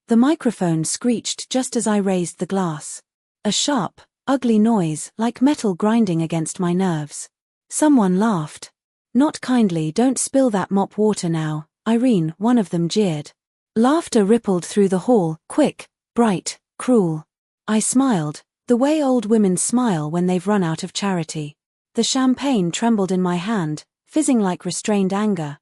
The microphone screeched just as I raised the glass. A sharp, ugly noise, like metal grinding against my nerves. Someone laughed. Not kindly. "Don't spill that mop water now, Irene," one of them jeered. Laughter rippled through the hall, quick, bright, cruel. I smiled, the way old women smile when they've run out of charity. The champagne trembled in my hand, fizzing like restrained anger.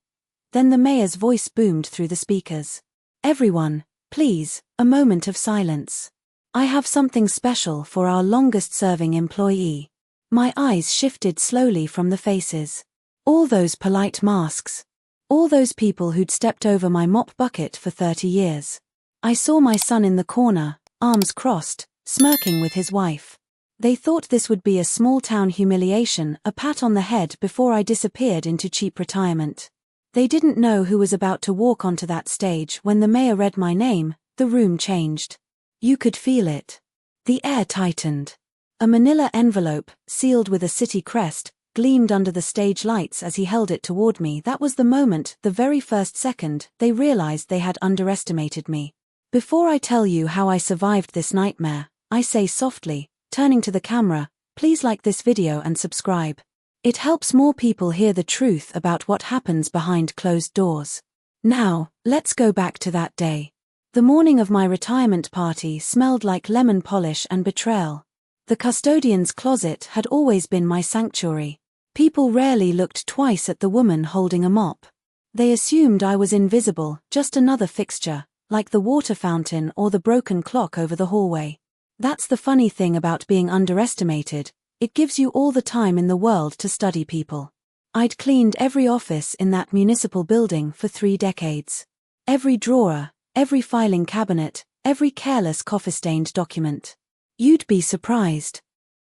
Then the mayor's voice boomed through the speakers. "Everyone, please, a moment of silence. I have something special for our longest-serving employee." My eyes shifted slowly from the faces. All those polite masks. All those people who'd stepped over my mop bucket for 30 years. I saw my son in the corner, arms crossed, smirking with his wife. They thought this would be a small-town humiliation, a pat on the head before I disappeared into cheap retirement. They didn't know who was about to walk onto that stage. When the mayor read my name, the room changed. You could feel it. The air tightened. A manila envelope, sealed with a city crest, gleamed under the stage lights as he held it toward me. That was the moment, the very first second, they realized they had underestimated me. "Before I tell you how I survived this nightmare," I say softly, turning to the camera, "please like this video and subscribe. It helps more people hear the truth about what happens behind closed doors." Now, let's go back to that day. The morning of my retirement party smelled like lemon polish and betrayal. The custodian's closet had always been my sanctuary. People rarely looked twice at the woman holding a mop. They assumed I was invisible, just another fixture, like the water fountain or the broken clock over the hallway. That's the funny thing about being underestimated, it gives you all the time in the world to study people. I'd cleaned every office in that municipal building for 3 decades. Every drawer, every filing cabinet, every careless coffee-stained document. You'd be surprised.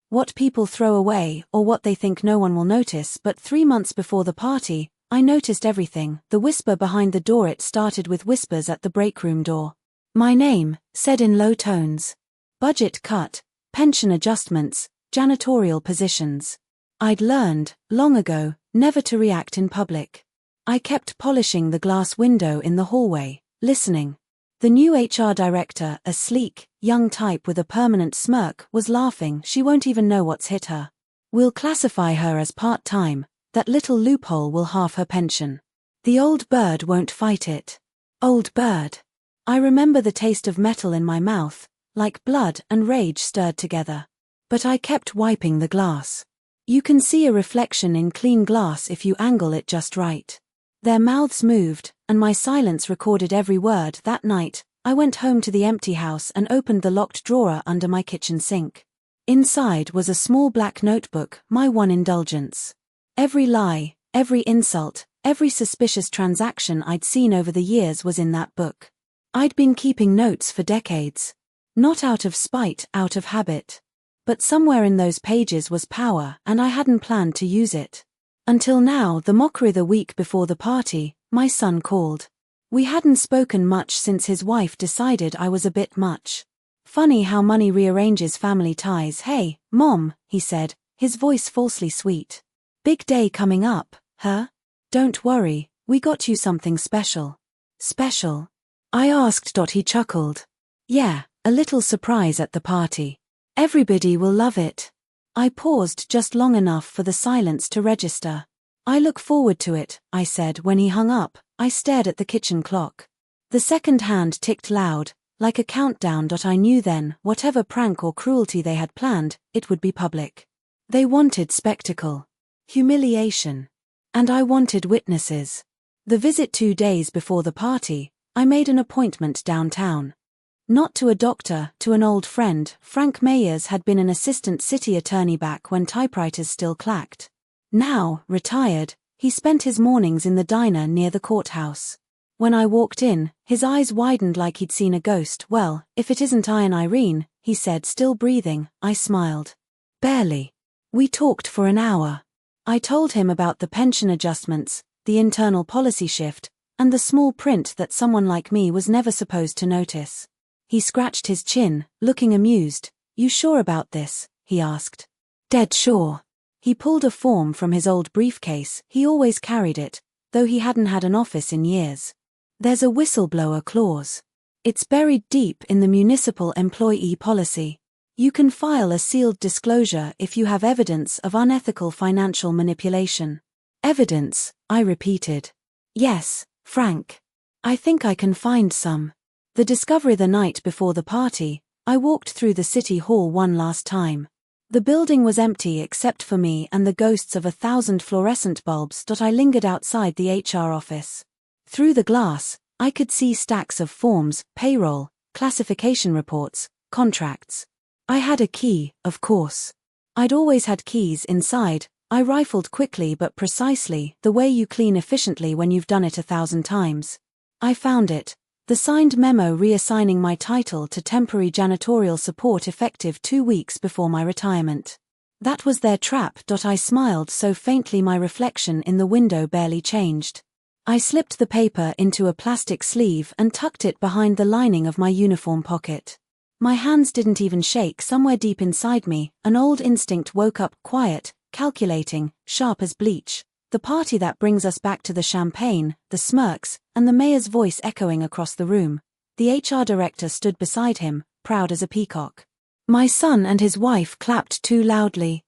What people throw away or what they think no one will notice. But 3 months before the party, I noticed everything. The whisper behind the door. It started with whispers at the break room door. My name, said in low tones. Budget cut, pension adjustments, janitorial positions. I'd learned, long ago, never to react in public. I kept polishing the glass window in the hallway, listening. The new HR director, a sleek, young type with a permanent smirk, was laughing. "She won't even know what's hit her. We'll classify her as part-time. That little loophole will halve her pension. The old bird won't fight it." Old bird. I remember the taste of metal in my mouth, like blood and rage stirred together. But I kept wiping the glass. You can see a reflection in clean glass if you angle it just right. Their mouths moved, and my silence recorded every word. That night, I went home to the empty house and opened the locked drawer under my kitchen sink. Inside was a small black notebook, my one indulgence. Every lie, every insult, every suspicious transaction I'd seen over the years was in that book. I'd been keeping notes for decades. Not out of spite, out of habit. But somewhere in those pages was power, and I hadn't planned to use it. Until now, the mockery. The week before the party, my son called. We hadn't spoken much since his wife decided I was a bit much. "Funny how money rearranges family ties." "Hey, Mom," he said, his voice falsely sweet. "Big day coming up, huh? Don't worry, we got you something special." "Special?" I asked. He chuckled. "Yeah, a little surprise at the party. Everybody will love it." I paused just long enough for the silence to register. "I look forward to it," I said. When he hung up, I stared at the kitchen clock. The second hand ticked loud, like a countdown. I knew then, whatever prank or cruelty they had planned, it would be public. They wanted spectacle. Humiliation. And I wanted witnesses. The visit 2 days before the party, I made an appointment downtown. Not to a doctor, to an old friend. Frank Mayers had been an assistant city attorney back when typewriters still clacked. Now, retired, he spent his mornings in the diner near the courthouse. When I walked in, his eyes widened like he'd seen a ghost. "Well, if it isn't Iron Irene," he said, still breathing. I smiled. "Barely." We talked for an hour. I told him about the pension adjustments, the internal policy shift, and the small print that someone like me was never supposed to notice. He scratched his chin, looking amused. "You sure about this?" he asked. "Dead sure." He pulled a form from his old briefcase. He always carried it, though he hadn't had an office in years. "There's a whistleblower clause. It's buried deep in the municipal employee policy. You can file a sealed disclosure if you have evidence of unethical financial manipulation. Evidence, I repeated. Yes, Frank. I think I can find some. The discovery the night before the party, I walked through the city hall one last time. The building was empty except for me and the ghosts of 1,000 fluorescent bulbs. I lingered outside the HR office. Through the glass, I could see stacks of forms, payroll, classification reports, contracts. I had a key, of course. I'd always had keys inside. I rifled quickly but precisely, the way you clean efficiently when you've done it 1,000 times. I found it. The signed memo reassigning my title to temporary janitorial support effective 2 weeks before my retirement. That was their trap. I smiled so faintly my reflection in the window barely changed. I slipped the paper into a plastic sleeve and tucked it behind the lining of my uniform pocket. My hands didn't even shake. Somewhere deep inside me, an old instinct woke up, quiet, calculating, sharp as bleach. The party that brings us back to the champagne, the smirks, and the mayor's voice echoing across the room. The HR director stood beside him, proud as a peacock. My son and his wife clapped too loudly,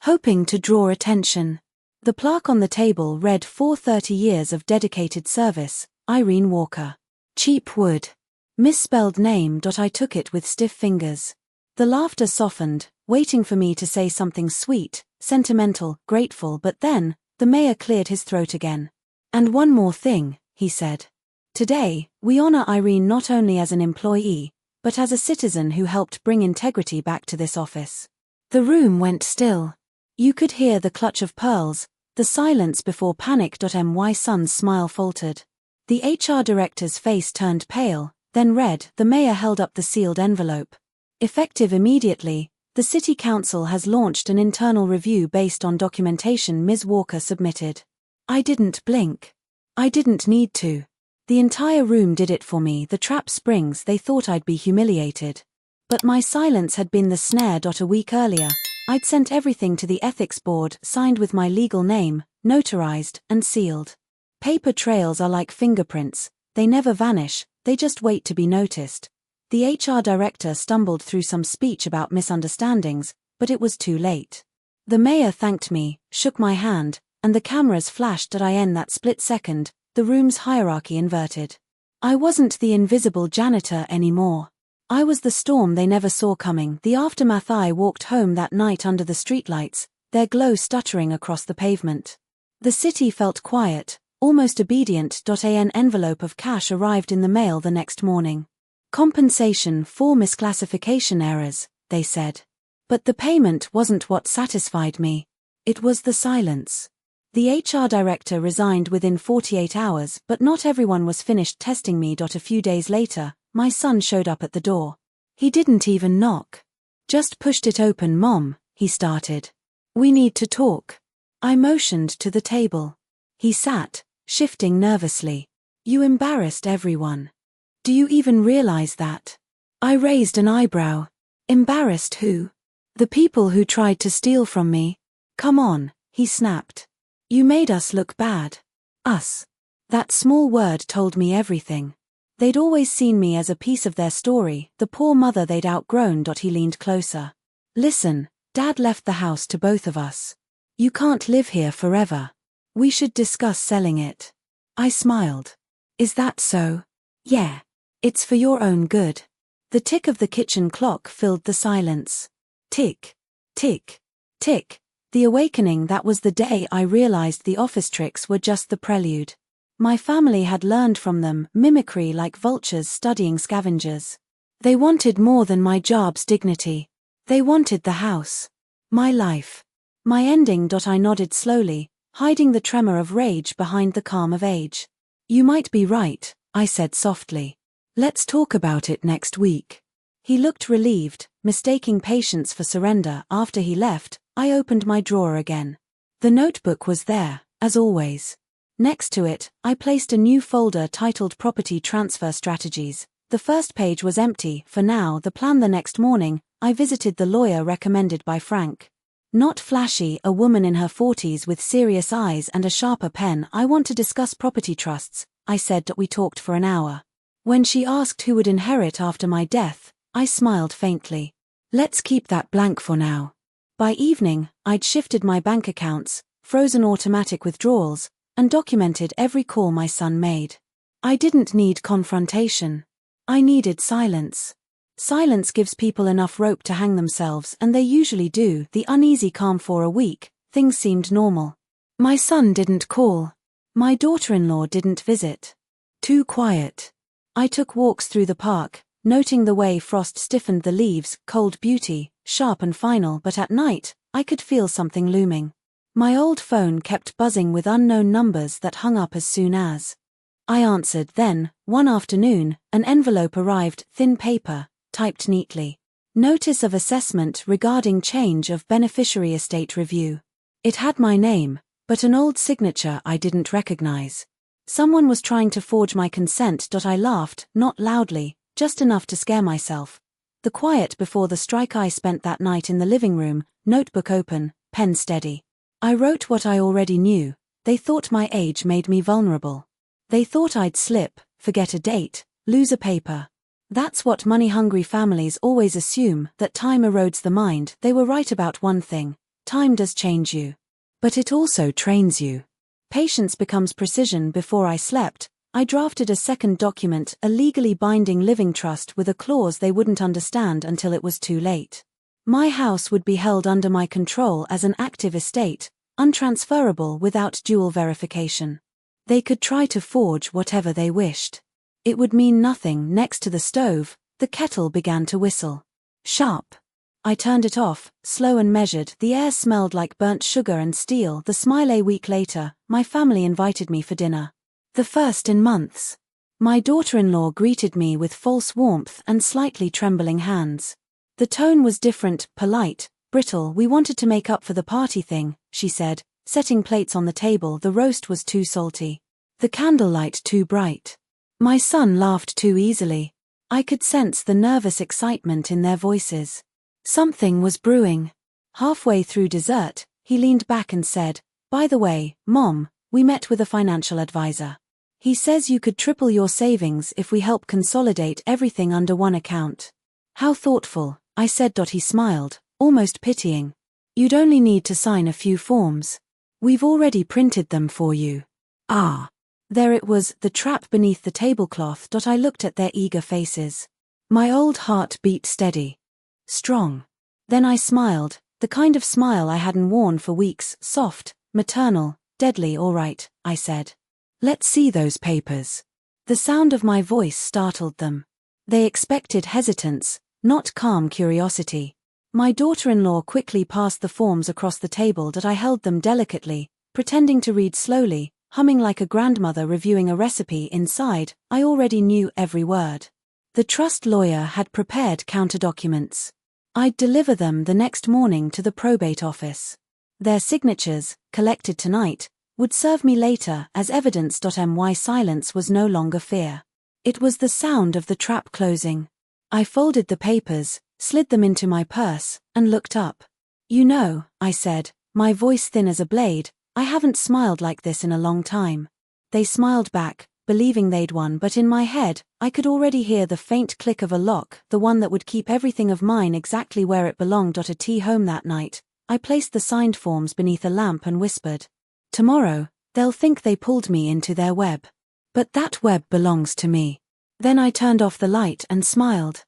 hoping to draw attention. The plaque on the table read 430 years of dedicated service, Irene Walker. Cheap wood. Misspelled name. I took it with stiff fingers. The laughter softened, waiting for me to say something sweet, sentimental, grateful, but then, the mayor cleared his throat again. And one more thing, he said. Today, we honor Irene not only as an employee, but as a citizen who helped bring integrity back to this office. The room went still. You could hear the clutch of pearls, the silence before panic. My son's smile faltered. The HR director's face turned pale, then red. The mayor held up the sealed envelope. Effective immediately, the City Council has launched an internal review based on documentation Ms. Walker submitted. I didn't blink. I didn't need to. The entire room did it for me. The trap springs. They thought I'd be humiliated. But my silence had been the snare. A week earlier, I'd sent everything to the ethics board, signed with my legal name, notarized, and sealed. Paper trails are like fingerprints. They never vanish, they just wait to be noticed. The HR director stumbled through some speech about misunderstandings, but it was too late. The mayor thanked me, shook my hand, and the cameras flashed at in that split second, the room's hierarchy inverted. I wasn't the invisible janitor anymore. I was the storm they never saw coming. The aftermath. I walked home that night under the streetlights, their glow stuttering across the pavement. The city felt quiet, almost obedient. An envelope of cash arrived in the mail the next morning. Compensation for misclassification errors, they said. But the payment wasn't what satisfied me. It was the silence. The HR director resigned within 48 hours, but not everyone was finished testing me. A few days later, my son showed up at the door. He didn't even knock. Just pushed it open. Mom, he started. We need to talk. I motioned to the table. He sat, shifting nervously. You embarrassed everyone. Do you even realize that? I raised an eyebrow. Embarrassed who? The people who tried to steal from me. Come on, he snapped. You made us look bad. Us. That small word told me everything. They'd always seen me as a piece of their story, the poor mother they'd outgrown. He leaned closer. Listen, Dad left the house to both of us. You can't live here forever. We should discuss selling it. I smiled. Is that so? Yeah. It's for your own good. The tick of the kitchen clock filled the silence. Tick, tick, tick. The awakening. That was the day I realized the office tricks were just the prelude. My family had learned from them, mimicry like vultures studying scavengers. They wanted more than my job's dignity. They wanted the house. My life. My ending. I nodded slowly, hiding the tremor of rage behind the calm of age. You might be right, I said softly. Let's talk about it next week. He looked relieved, mistaking patience for surrender. After he left, I opened my drawer again. The notebook was there, as always. Next to it, I placed a new folder titled Property Transfer Strategies. The first page was empty, for now. The plan. The next morning, I visited the lawyer recommended by Frank. Not flashy, a woman in her 40s with serious eyes and a sharper pen. I want to discuss property trusts, I said. We talked for an hour. When she asked who would inherit after my death, I smiled faintly. Let's keep that blank for now. By evening, I'd shifted my bank accounts, frozen automatic withdrawals, and documented every call my son made. I didn't need confrontation. I needed silence. Silence gives people enough rope to hang themselves, and they usually do. The uneasy calm for a week, things seemed normal. My son didn't call. My daughter-in-law didn't visit. Too quiet. I took walks through the park, noting the way frost stiffened the leaves, cold beauty, sharp and final, but at night, I could feel something looming. My old phone kept buzzing with unknown numbers that hung up as soon as I answered. Then, one afternoon, an envelope arrived, thin paper, typed neatly. Notice of assessment regarding change of beneficiary estate review. It had my name, but an old signature I didn't recognize. Someone was trying to forge my consent. I laughed, not loudly, just enough to scare myself. The quiet before the strike. I spent that night in the living room, notebook open, pen steady. I wrote what I already knew. They thought my age made me vulnerable. They thought I'd slip, forget a date, lose a paper. That's what money-hungry families always assume, that time erodes the mind. They were right about one thing: time does change you. But it also trains you. Patience becomes precision. Before I slept, I drafted a second document, a legally binding living trust with a clause they wouldn't understand until it was too late. My house would be held under my control as an active estate, untransferable without dual verification. They could try to forge whatever they wished. It would mean nothing. Next to the stove, the kettle began to whistle. Sharp. I turned it off, slow and measured. The air smelled like burnt sugar and steel. The smile. A week later, my family invited me for dinner. The first in months. My daughter-in-law greeted me with false warmth and slightly trembling hands. The tone was different, polite, brittle. We wanted to make up for the party thing, she said, setting plates on the table. The roast was too salty. The candlelight too bright. My son laughed too easily. I could sense the nervous excitement in their voices. Something was brewing. Halfway through dessert, he leaned back and said, "By the way, Mom, we met with a financial advisor. He says you could triple your savings if we help consolidate everything under one account." How thoughtful, I said. He smiled, almost pitying. "You'd only need to sign a few forms. We've already printed them for you." Ah. There it was, the trap beneath the tablecloth. I looked at their eager faces. My old heart beat steady. Strong. Then I smiled, the kind of smile I hadn't worn for weeks, soft, maternal, deadly. "All right," I said. "Let's see those papers." The sound of my voice startled them. They expected hesitance, not calm curiosity. My daughter-in-law quickly passed the forms across the table. I held them delicately, pretending to read slowly, humming like a grandmother reviewing a recipe. Inside, I already knew every word. The trust lawyer had prepared counter-documents. I'd deliver them the next morning to the probate office. Their signatures, collected tonight, would serve me later as evidence. My silence was no longer fear. It was the sound of the trap closing. I folded the papers, slid them into my purse, and looked up. "You know," I said, my voice thin as a blade, "I haven't smiled like this in a long time." They smiled back, believing they'd won, but in my head, I could already hear the faint click of a lock, the one that would keep everything of mine exactly where it belonged. At tea home that night, I placed the signed forms beneath a lamp and whispered, "Tomorrow, they'll think they pulled me into their web. But that web belongs to me." Then I turned off the light and smiled.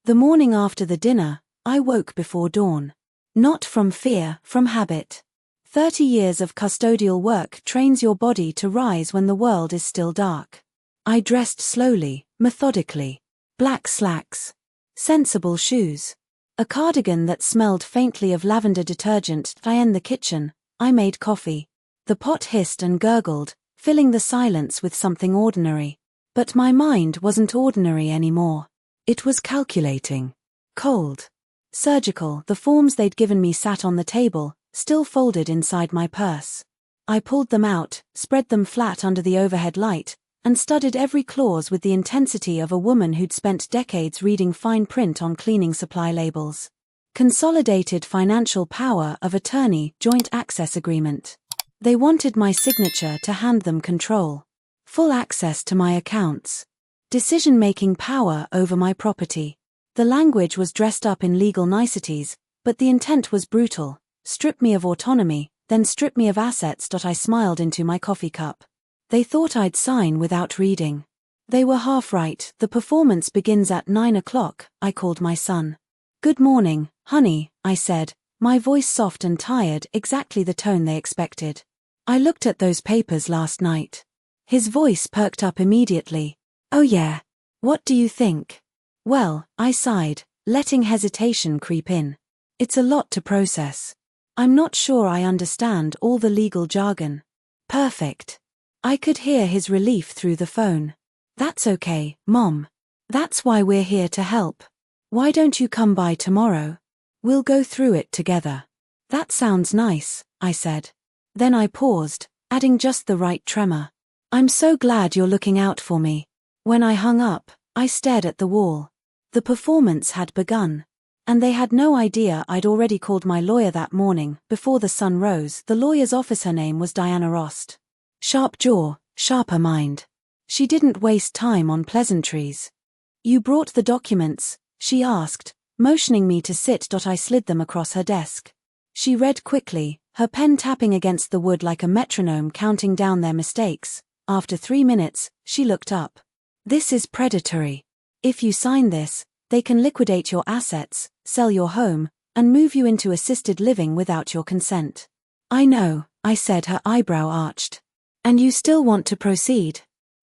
The morning after the dinner, I woke before dawn. Not from fear, from habit. 30 years of custodial work trains your body to rise when the world is still dark. I dressed slowly, methodically. Black slacks. Sensible shoes. A cardigan that smelled faintly of lavender detergent. I in the kitchen, I made coffee. The pot hissed and gurgled, filling the silence with something ordinary. But my mind wasn't ordinary anymore. It was calculating. Cold. Surgical. The forms they'd given me sat on the table, still folded inside my purse. I pulled them out, spread them flat under the overhead light, and studied every clause with the intensity of a woman who'd spent decades reading fine print on cleaning supply labels. Consolidated financial power of attorney, joint access agreement. They wanted my signature to hand them control. Full access to my accounts. Decision-making power over my property. The language was dressed up in legal niceties, but the intent was brutal. Strip me of autonomy, then strip me of assets. I smiled into my coffee cup. They thought I'd sign without reading. They were half right. The performance begins at 9 o'clock, I called my son. Good morning, honey, I said, my voice soft and tired, exactly the tone they expected. I looked at those papers last night. His voice perked up immediately. Oh yeah. What do you think? Well, I sighed, letting hesitation creep in. It's a lot to process. I'm not sure I understand all the legal jargon. Perfect. I could hear his relief through the phone. That's okay, Mom. That's why we're here to help. Why don't you come by tomorrow? We'll go through it together. That sounds nice, I said. Then I paused, adding just the right tremor. I'm so glad you're looking out for me. When I hung up, I stared at the wall. The performance had begun. And they had no idea I'd already called my lawyer that morning. Before the sun rose, the lawyer's office. Her name was Diana Rost. Sharp jaw, sharper mind. She didn't waste time on pleasantries. You brought the documents, she asked, motioning me to sit. I slid them across her desk. She read quickly, her pen tapping against the wood like a metronome counting down their mistakes. After 3 minutes, she looked up. This is predatory. If you sign this, they can liquidate your assets, sell your home, and move you into assisted living without your consent. I know, I said, her eyebrow arched. And you still want to proceed?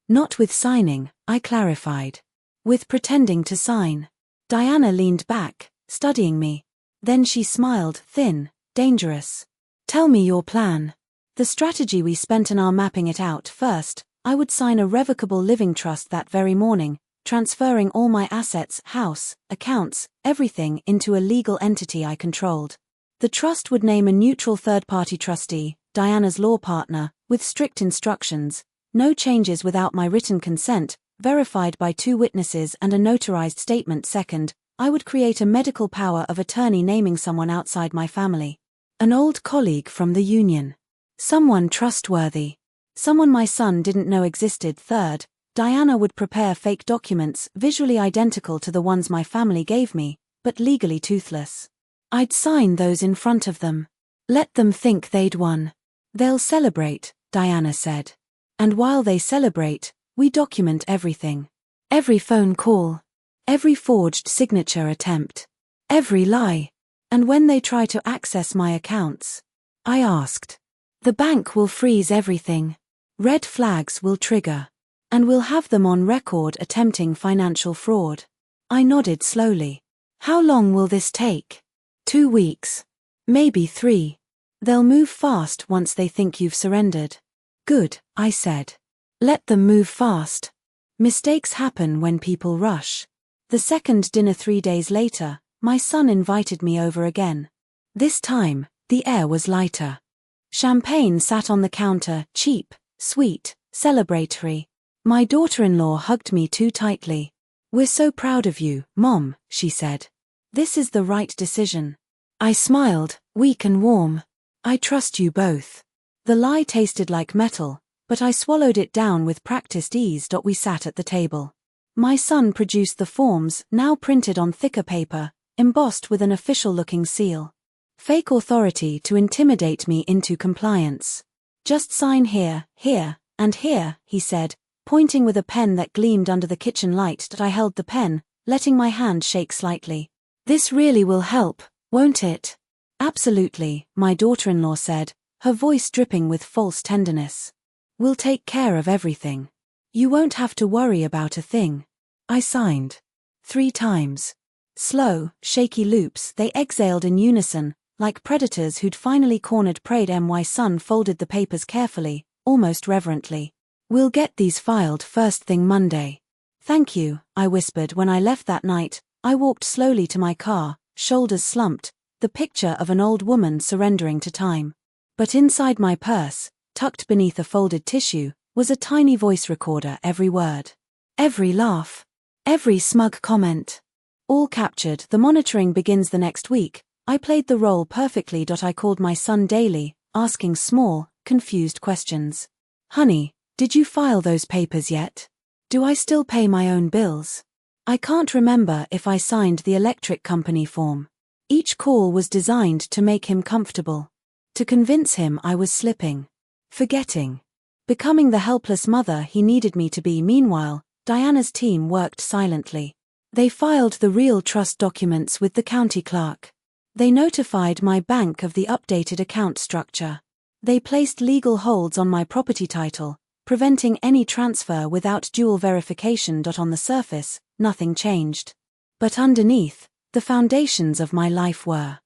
Not with signing, I clarified. With pretending to sign. Diana leaned back, studying me. Then she smiled, thin, dangerous. Tell me your plan. The strategy we spent an hour mapping it out. First, I would sign a revocable living trust that very morning, transferring all my assets, house, accounts, everything into a legal entity I controlled. The trust would name a neutral third-party trustee, Diana's law partner, with strict instructions, no changes without my written consent, verified by 2 witnesses and a notarized statement. Second, I would create a medical power of attorney naming someone outside my family. An old colleague from the union. Someone trustworthy. Someone my son didn't know existed. Third, Diana would prepare fake documents visually identical to the ones my family gave me, but legally toothless. I'd sign those in front of them. Let them think they'd won. They'll celebrate, Diana said. And while they celebrate, we document everything. Every phone call. Every forged signature attempt. Every lie. And when they try to access my accounts, I asked. The bank will freeze everything. Red flags will trigger. And we'll have them on record attempting financial fraud. I nodded slowly. How long will this take? 2 weeks. Maybe 3. They'll move fast once they think you've surrendered. Good, I said. Let them move fast. Mistakes happen when people rush. The second dinner 3 days later, my son invited me over again. This time, the air was lighter. Champagne sat on the counter, cheap, sweet, celebratory. My daughter-in-law hugged me too tightly. We're so proud of you, Mom, she said. This is the right decision. I smiled, weak and warm. I trust you both. The lie tasted like metal, but I swallowed it down with practiced ease. We sat at the table. My son produced the forms, now printed on thicker paper, embossed with an official-looking seal. Fake authority to intimidate me into compliance. Just sign here, here, and here, he said, pointing with a pen that gleamed under the kitchen light. I held the pen, letting my hand shake slightly. This really will help, won't it? Absolutely, my daughter-in-law said, her voice dripping with false tenderness. We'll take care of everything. You won't have to worry about a thing. I signed. 3 times. Slow, shaky loops, they exhaled in unison, like predators who'd finally cornered prey. My son folded the papers carefully, almost reverently. We'll get these filed first thing Monday. Thank you, I whispered when I left that night. I walked slowly to my car, shoulders slumped, the picture of an old woman surrendering to time. But inside my purse, tucked beneath a folded tissue, was a tiny voice recorder. Every word. Every laugh. Every smug comment. All captured. The monitoring begins the next week. I played the role perfectly. I called my son daily, asking small, confused questions. Honey, did you file those papers yet? Do I still pay my own bills? I can't remember if I signed the electric company form. Each call was designed to make him comfortable. To convince him I was slipping. Forgetting. Becoming the helpless mother he needed me to be. Meanwhile, Diana's team worked silently. They filed the real trust documents with the county clerk. They notified my bank of the updated account structure. They placed legal holds on my property title, preventing any transfer without dual verification. On the surface, nothing changed. But underneath, the foundations of my life were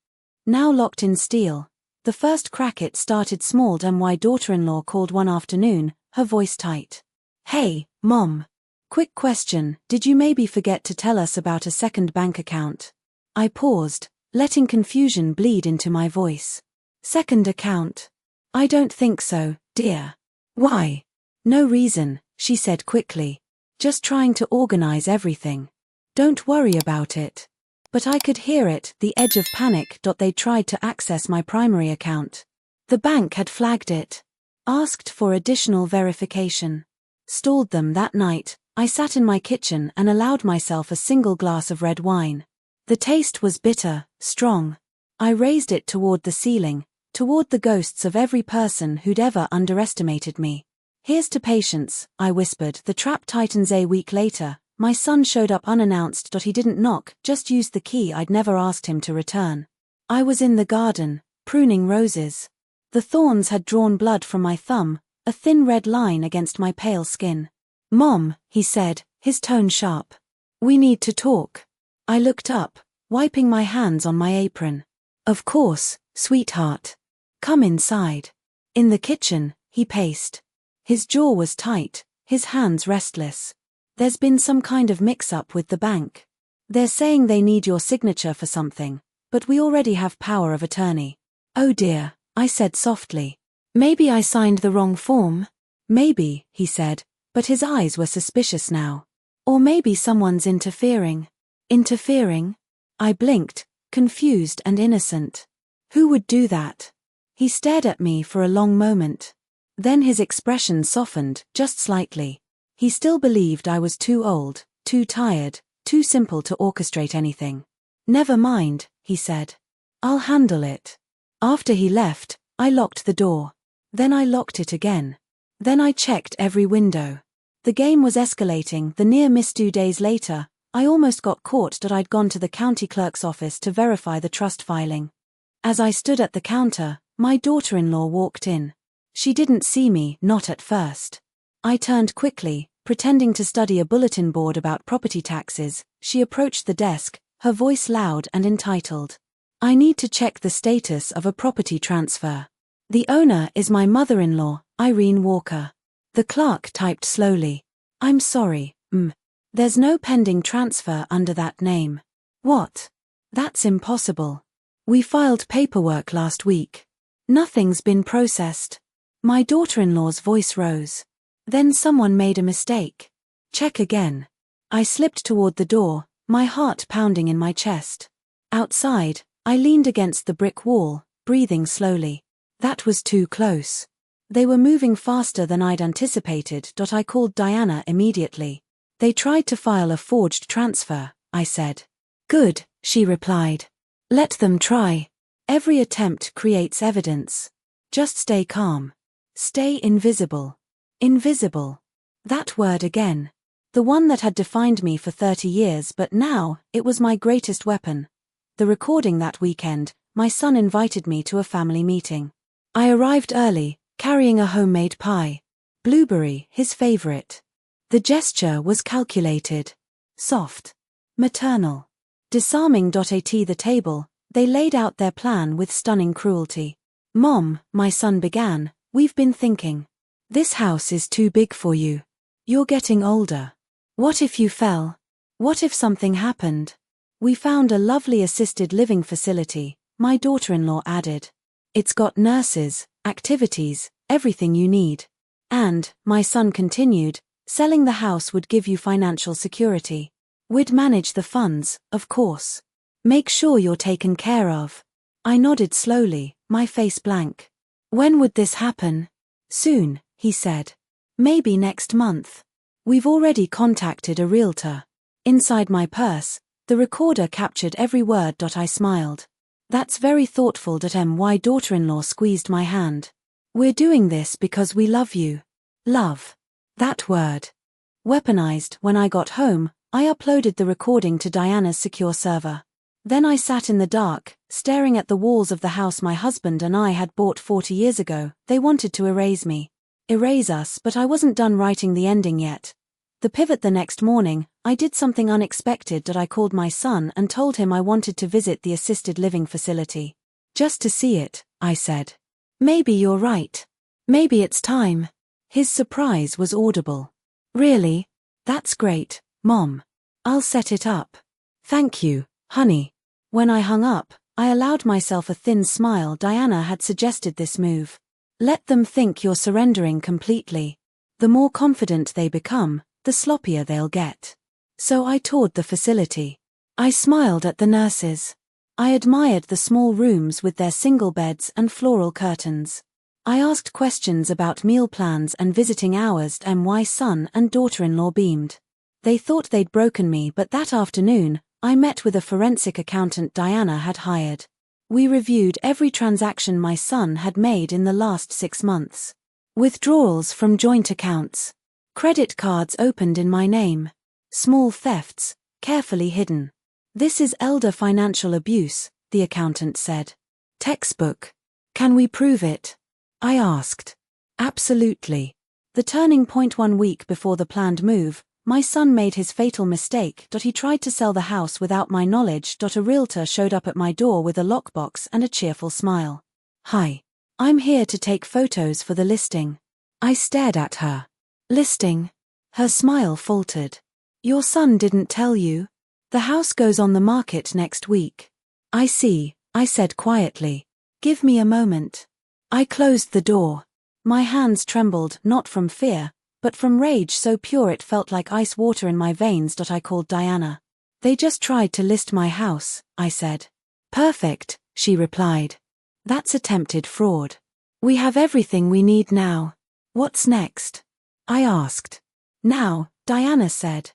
now locked in steel. The first crack it started small. My daughter-in-law called one afternoon, her voice tight. "Hey, Mom. Quick question, did you maybe forget to tell us about a second bank account?" I paused, letting confusion bleed into my voice. "Second account? I don't think so, dear." "Why?" "No reason," she said quickly. "Just trying to organize everything. Don't worry about it." But I could hear it, the edge of panic. They tried to access my primary account. The bank had flagged it. Asked for additional verification. Stalled them. That night, I sat in my kitchen and allowed myself a single glass of red wine. The taste was bitter, strong. I raised it toward the ceiling, toward the ghosts of every person who'd ever underestimated me. "Here's to patience," I whispered. The trap tightens. A week later, my son showed up unannounced. He didn't knock, just used the key I'd never asked him to return. I was in the garden, pruning roses. The thorns had drawn blood from my thumb, a thin red line against my pale skin. "Mom," he said, his tone sharp. "We need to talk." I looked up, wiping my hands on my apron. "Of course, sweetheart. Come inside." In the kitchen, he paced. His jaw was tight, his hands restless. "There's been some kind of mix-up with the bank. They're saying they need your signature for something, but we already have power of attorney." "Oh dear," I said softly. "Maybe I signed the wrong form?" "Maybe," he said, but his eyes were suspicious now. "Or maybe someone's interfering." "Interfering?" I blinked, confused and innocent. "Who would do that?" He stared at me for a long moment. Then his expression softened, just slightly. He still believed I was too old, too tired, too simple to orchestrate anything. "Never mind," he said. "I'll handle it." After he left, I locked the door. Then I locked it again. Then I checked every window. The game was escalating. The near miss. 2 days later, I almost got caught. I'd gone to the county clerk's office to verify the trust filing. As I stood at the counter, my daughter-in-law walked in. She didn't see me, not at first. I turned quickly, pretending to study a bulletin board about property taxes. She approached the desk, her voice loud and entitled. "I need to check the status of a property transfer. The owner is my mother-in-law, Irene Walker." The clerk typed slowly. "I'm sorry, There's no pending transfer under that name." "What?" "That's impossible. We filed paperwork last week. Nothing's been processed." My daughter-in-law's voice rose. "Then someone made a mistake. Check again." I slipped toward the door, my heart pounding in my chest. Outside, I leaned against the brick wall, breathing slowly. That was too close. They were moving faster than I'd anticipated. I called Diana immediately. "They tried to file a forged transfer," I said. "Good," she replied. "Let them try. Every attempt creates evidence. Just stay calm. Stay invisible." Invisible. That word again. The one that had defined me for 30 years, but now, it was my greatest weapon. The recording that weekend, my son invited me to a family meeting. I arrived early, carrying a homemade pie. Blueberry, his favorite. The gesture was calculated. Soft. Maternal. Disarming. At the table, they laid out their plan with stunning cruelty. "Mom," my son began, "we've been thinking. This house is too big for you. You're getting older. What if you fell? What if something happened? We found a lovely assisted living facility," my daughter-in-law added. "It's got nurses, activities, everything you need. And," my son continued, "selling the house would give you financial security. We'd manage the funds, of course. Make sure you're taken care of." I nodded slowly, my face blank. "When would this happen?" "Soon," he said. "Maybe next month." We've already contacted a realtor. Inside my purse, the recorder captured every word. I smiled. That's very thoughtful. My daughter-in-law squeezed my hand. We're doing this because we love you. Love. That word. Weaponized. When I got home, I uploaded the recording to Diana's secure server. Then I sat in the dark, staring at the walls of the house my husband and I had bought 40 years ago. They wanted to erase me. Erase us, but I wasn't done writing the ending yet. The pivot. The next morning, I did something unexpected. I called my son and told him I wanted to visit the assisted living facility. Just to see it, I said. Maybe you're right. Maybe it's time. His surprise was audible. Really? That's great, Mom. I'll set it up. Thank you, honey. When I hung up, I allowed myself a thin smile. Diana had suggested this move. Let them think you're surrendering completely. The more confident they become, the sloppier they'll get. So I toured the facility. I smiled at the nurses. I admired the small rooms with their single beds and floral curtains. I asked questions about meal plans and visiting hours. My son and daughter-in-law beamed. They thought they'd broken me, but that afternoon, I met with a forensic accountant Diana had hired. We reviewed every transaction my son had made in the last 6 months. Withdrawals from joint accounts. Credit cards opened in my name. Small thefts, carefully hidden. This is elder financial abuse, the accountant said. Textbook. Can we prove it? I asked. Absolutely. The turning point. 1 week before the planned move, my son made his fatal mistake. He tried to sell the house without my knowledge. A realtor showed up at my door with a lockbox and a cheerful smile. Hi. I'm here to take photos for the listing. I stared at her. Listing? Her smile faltered. Your son didn't tell you? The house goes on the market next week. I see, I said quietly. Give me a moment. I closed the door. My hands trembled, not from fear, but from rage so pure it felt like ice water in my veins. I called Diana. They just tried to list my house, I said. Perfect, she replied. That's attempted fraud. We have everything we need now. What's next? I asked. Now, Diana said.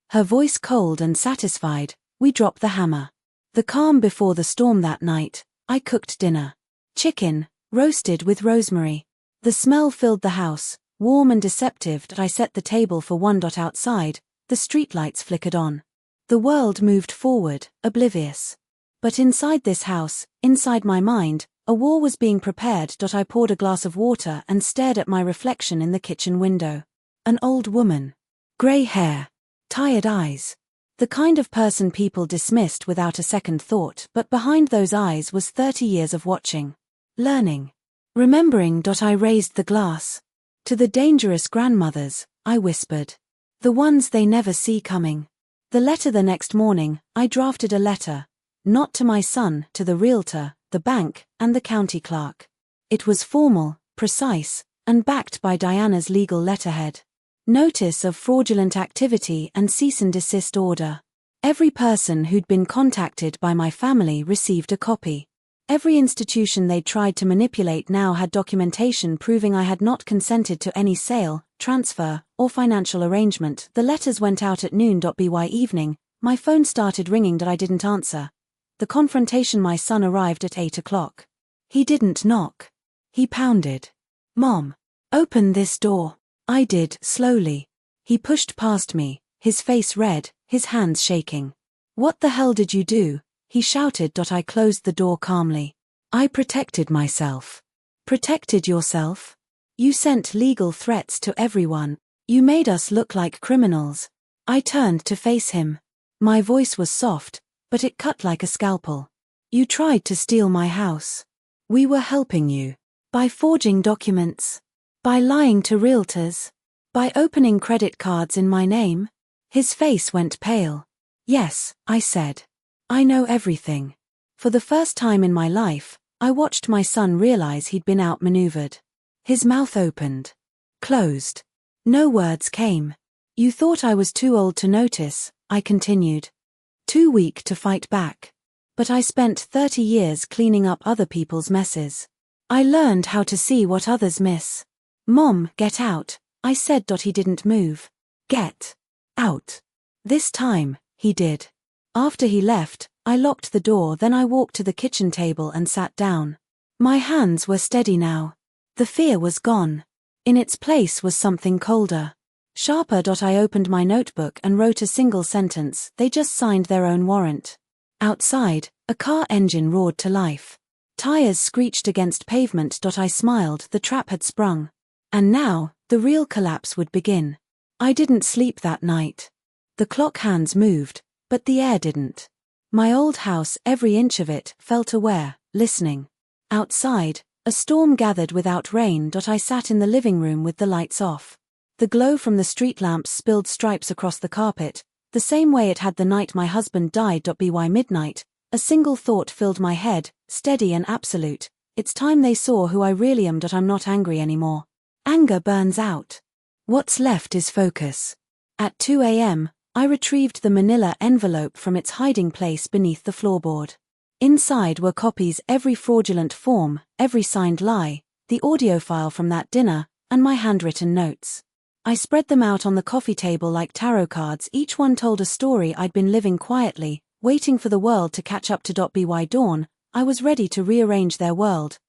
Her voice cold and satisfied, we dropped the hammer. The calm before the storm. That night, I cooked dinner. Chicken, roasted with rosemary. The smell filled the house, warm and deceptive. I set the table for one. Outside, the streetlights flickered on. The world moved forward, oblivious. But inside this house, inside my mind, a war was being prepared. I poured a glass of water and stared at my reflection in the kitchen window. An old woman. Grey hair. Tired eyes. The kind of person people dismissed without a second thought, but behind those eyes was 30 years of watching. Learning. Remembering. I raised the glass. To the dangerous grandmothers, I whispered. The ones they never see coming. The letter. The next morning, I drafted a letter. Not to my son, to the realtor, the bank, and the county clerk. It was formal, precise, and backed by Diana's legal letterhead. Notice of fraudulent activity and cease and desist order. Every person who'd been contacted by my family received a copy. Every institution they'd tried to manipulate now had documentation proving I had not consented to any sale, transfer, or financial arrangement. The letters went out at noon. By evening, my phone started ringing. I didn't answer. The confrontation. My son arrived at 8 o'clock. He didn't knock. He pounded. Mom, open this door. I did, slowly. He pushed past me, his face red, his hands shaking. What the hell did you do? He shouted. I closed the door calmly. I protected myself. Protected yourself? You sent legal threats to everyone. You made us look like criminals. I turned to face him. My voice was soft, but it cut like a scalpel. You tried to steal my house. We were helping you. By forging documents. By lying to realtors. By opening credit cards in my name. His face went pale. Yes, I said. I know everything. For the first time in my life, I watched my son realize he'd been outmaneuvered. His mouth opened. Closed. No words came. You thought I was too old to notice, I continued. Too weak to fight back. But I spent 30 years cleaning up other people's messes. I learned how to see what others miss. Mom, get out, I said. He didn't move. Get out. This time, he did. After he left, I locked the door, then I walked to the kitchen table and sat down. My hands were steady now. The fear was gone. In its place was something colder. Sharper. I opened my notebook and wrote a single sentence. They just signed their own warrant. Outside, a car engine roared to life. Tires screeched against pavement. I smiled, the trap had sprung. And now, the real collapse would begin. I didn't sleep that night. The clock hands moved, but the air didn't. My old house, every inch of it, felt aware, listening. Outside, a storm gathered without rain. I sat in the living room with the lights off. The glow from the street lamps spilled stripes across the carpet, the same way it had the night my husband died. By midnight, a single thought filled my head, steady and absolute. It's time they saw who I really am. I'm not angry anymore. Anger burns out. What's left is focus. At 2 a.m., I retrieved the manila envelope from its hiding place beneath the floorboard. Inside were copies, every fraudulent form, every signed lie, the audio file from that dinner, and my handwritten notes. I spread them out on the coffee table like tarot cards. Each one told a story I'd been living quietly, waiting for the world to catch up to. By dawn, I was ready to rearrange their world.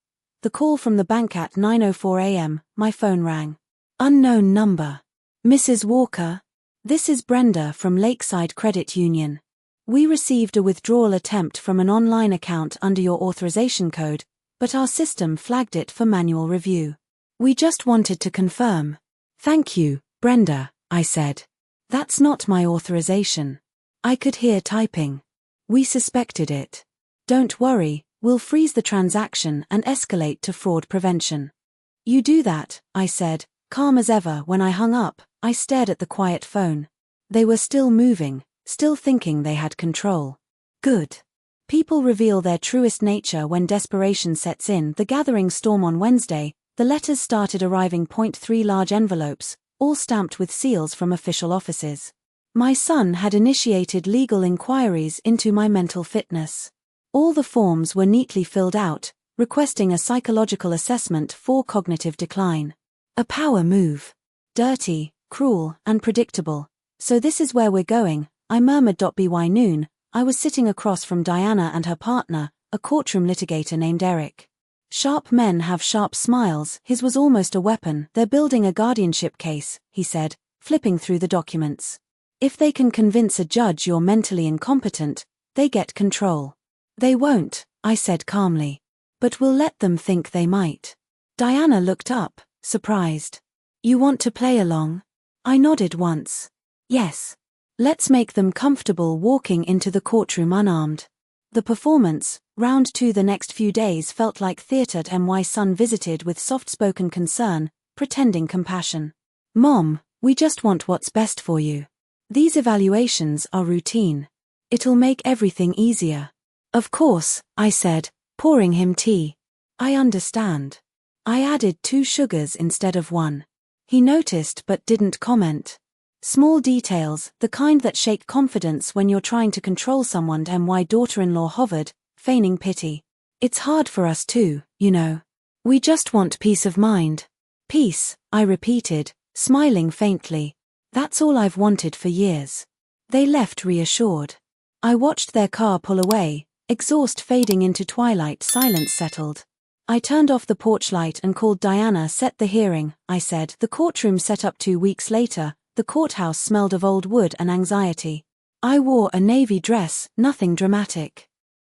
The call from the bank at 9:04 a.m., my phone rang. Unknown number. Mrs. Walker? This is Brenda from Lakeside Credit Union. We received a withdrawal attempt from an online account under your authorization code, but our system flagged it for manual review. We just wanted to confirm. Thank you, Brenda, I said. That's not my authorization. I could hear typing. We suspected it. Don't worry, we'll freeze the transaction and escalate to fraud prevention. You do that, I said, calm as ever. When I hung up, I stared at the quiet phone. They were still moving, still thinking they had control. Good. People reveal their truest nature when desperation sets in. The gathering storm on Wednesday, the letters started arriving. 3 large envelopes, all stamped with seals from official offices. My son had initiated legal inquiries into my mental fitness. All the forms were neatly filled out, requesting a psychological assessment for cognitive decline. A power move. Dirty, cruel, and predictable. So this is where we're going, I murmured. By noon, I was sitting across from Diana and her partner, a courtroom litigator named Eric. Sharp men have sharp smiles. His was almost a weapon. They're building a guardianship case, he said, flipping through the documents. If they can convince a judge you're mentally incompetent, they get control. They won't, I said calmly. But we'll let them think they might. Diana looked up, surprised. You want to play along? I nodded once. Yes. Let's make them comfortable walking into the courtroom unarmed. The performance, round 2 the next few days, felt like theatre. My son visited with soft-spoken concern, pretending compassion. Mom, we just want what's best for you. These evaluations are routine. It'll make everything easier. Of course, I said, pouring him tea. I understand. I added 2 sugars instead of 1. He noticed but didn't comment. Small details, the kind that shake confidence when you're trying to control someone. My daughter-in-law hovered, feigning pity. It's hard for us too, you know. We just want peace of mind. Peace, I repeated, smiling faintly. That's all I've wanted for years. They left reassured. I watched their car pull away, exhaust fading into twilight. Silence settled. I turned off the porch light and called Diana. Set the hearing, I said. The courtroom set up. 2 weeks later, the courthouse smelled of old wood and anxiety. I wore a navy dress, nothing dramatic.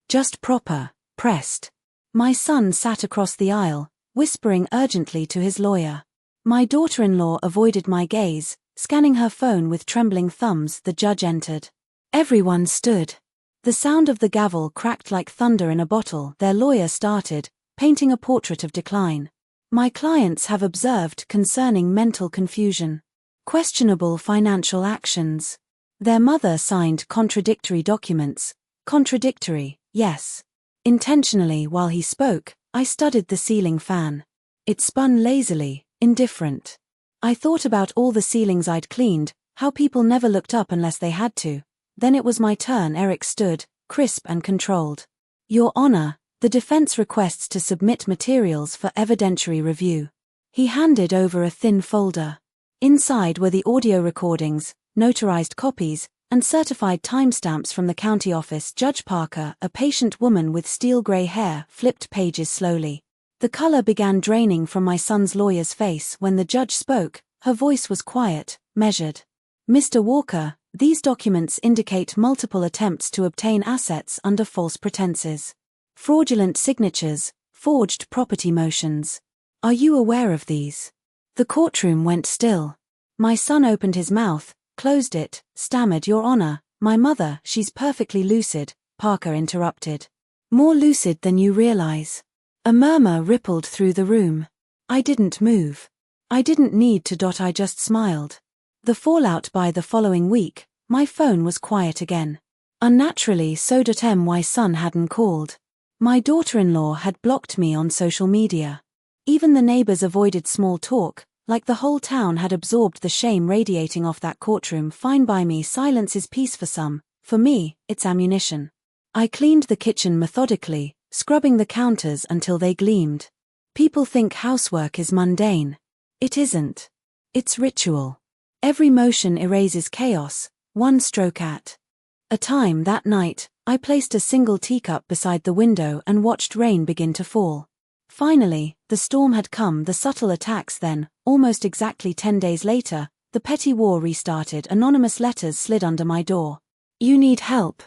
Just proper, pressed. My son sat across the aisle, whispering urgently to his lawyer. My daughter-in-law avoided my gaze, scanning her phone with trembling thumbs. The judge entered. Everyone stood. The sound of the gavel cracked like thunder in a bottle. Their lawyer started, painting a portrait of decline. My clients have observed concerning mental confusion. Questionable financial actions. Their mother signed contradictory documents. Contradictory, yes. Intentionally, while he spoke, I studied the ceiling fan. It spun lazily, indifferent. I thought about all the ceilings I'd cleaned, how people never looked up unless they had to. Then it was my turn. Eric stood, crisp and controlled. Your Honor, the defense requests to submit materials for evidentiary review. He handed over a thin folder. Inside were the audio recordings, notarized copies, and certified timestamps from the county office. Judge Parker, a patient woman with steel gray hair, flipped pages slowly. The color began draining from my son's lawyer's face when the judge spoke. Her voice was quiet, measured. Mr. Walker, these documents indicate multiple attempts to obtain assets under false pretenses. Fraudulent signatures, forged property motions. Are you aware of these? The courtroom went still. My son opened his mouth, closed it, stammered, "Your Honor, my mother, she's perfectly lucid," Parker interrupted. "More lucid than you realize." A murmur rippled through the room. I didn't move. I didn't need to. I just smiled. The fallout: by the following week, my phone was quiet again. Unnaturally so. My son hadn't called. My daughter-in-law had blocked me on social media. Even the neighbors avoided small talk, like the whole town had absorbed the shame radiating off that courtroom. Fine by me. Silence is peace for some. For me, it's ammunition. I cleaned the kitchen methodically, scrubbing the counters until they gleamed. People think housework is mundane. It isn't. It's ritual. Every motion erases chaos, one stroke at a time. That night, I placed a single teacup beside the window and watched rain begin to fall. Finally, the storm had come. The subtle attacks. Then, almost exactly 10 days later, the petty war restarted. Anonymous letters slid under my door. "You need help.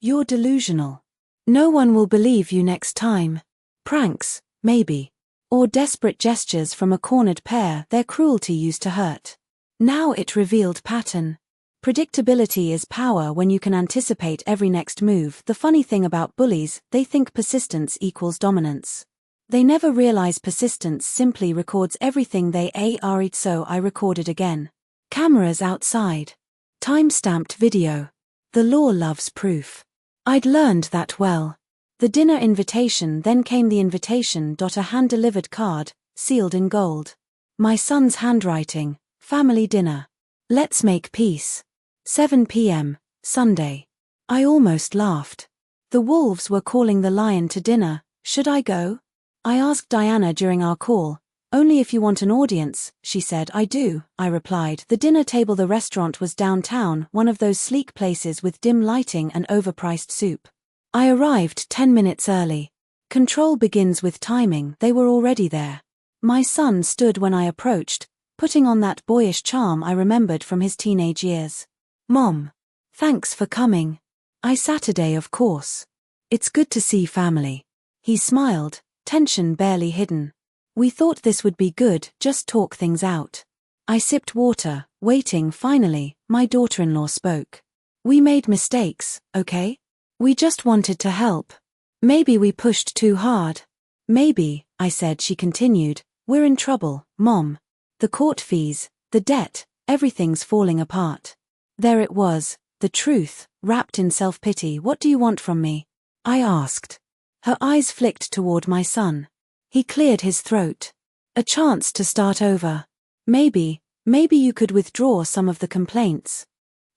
You're delusional. No one will believe you next time." Pranks, maybe. Or desperate gestures from a cornered pair. Their cruelty used to hurt. Now it revealed pattern. Predictability is power when you can anticipate every next move. The funny thing about bullies, they think persistence equals dominance. They never realize persistence simply records everything they are. So I recorded again. Cameras outside. Time-stamped video. The law loves proof. I'd learned that well. The dinner invitation. Then came the invitation. A hand-delivered card, sealed in gold. My son's handwriting. Family dinner. Let's make peace. 7 p.m., Sunday. I almost laughed. The wolves were calling the lion to dinner. Should I go? I asked Diana during our call. "Only if you want an audience," she said. "I do," I replied. The dinner table. The restaurant was downtown, one of those sleek places with dim lighting and overpriced soup. I arrived 10 minutes early. Control begins with timing. They were already there. My son stood when I approached, putting on that boyish charm I remembered from his teenage years. "Mom. Thanks for coming." "I Saturday, of course. It's good to see family." He smiled, tension barely hidden. "We thought this would be good, just talk things out." I sipped water, waiting. Finally, my daughter-in-law spoke. "We made mistakes, okay? We just wanted to help. Maybe we pushed too hard." "Maybe," I said. She continued, "We're in trouble, Mom. The court fees, the debt, everything's falling apart." There it was, the truth, wrapped in self-pity. "What do you want from me?" I asked. Her eyes flicked toward my son. He cleared his throat. "A chance to start over. Maybe you could withdraw some of the complaints."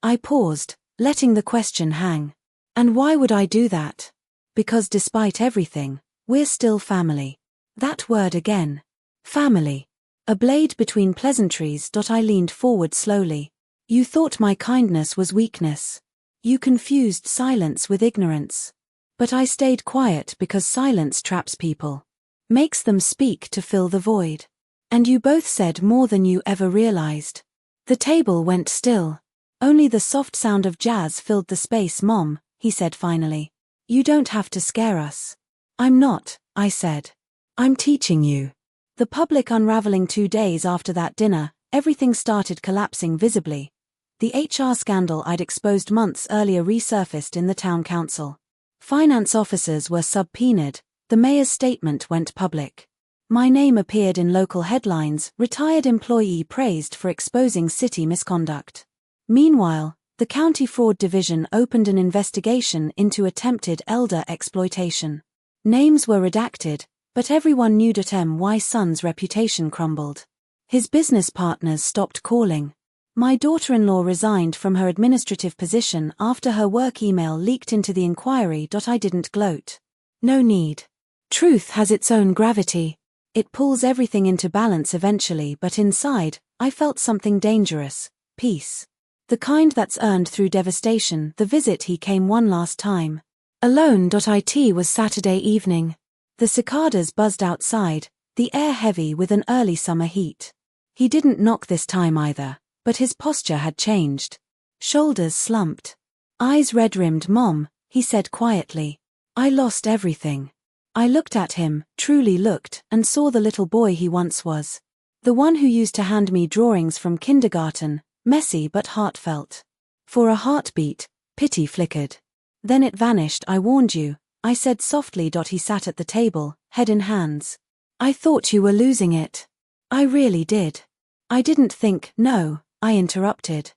I paused, letting the question hang. "And why would I do that?" "Because despite everything, we're still family." That word again. Family. A blade between pleasantries. I leaned forward slowly. "You thought my kindness was weakness. You confused silence with ignorance. But I stayed quiet because silence traps people. Makes them speak to fill the void. And you both said more than you ever realized." The table went still. Only the soft sound of jazz filled the space. "Mom," he said finally. "You don't have to scare us." "I'm not," I said. "I'm teaching you." The public unraveling. 2 days after that dinner, everything started collapsing visibly. The HR scandal I'd exposed months earlier resurfaced in the town council. Finance officers were subpoenaed. The mayor's statement went public. My name appeared in local headlines. Retired employee praised for exposing city misconduct. Meanwhile, the county fraud division opened an investigation into attempted elder exploitation. Names were redacted, but everyone knew my son's reputation crumbled. His business partners stopped calling. My daughter-in-law resigned from her administrative position after her work email leaked into the inquiry. I didn't gloat. No need. Truth has its own gravity. It pulls everything into balance eventually. But inside, I felt something dangerous. Peace. The kind that's earned through devastation. The visit he came one last time. Alone.it was Saturday evening. The cicadas buzzed outside, the air heavy with an early summer heat. He didn't knock this time either, but his posture had changed. Shoulders slumped. Eyes red-rimmed. Mom, he said quietly. I lost everything. I looked at him, truly looked, and saw the little boy he once was. The one who used to hand me drawings from kindergarten, messy but heartfelt. For a heartbeat, pity flickered. Then it vanished. I warned you, I said softly. He sat at the table, head in hands. I thought you were losing it. I really did. I didn't think. No, I interrupted.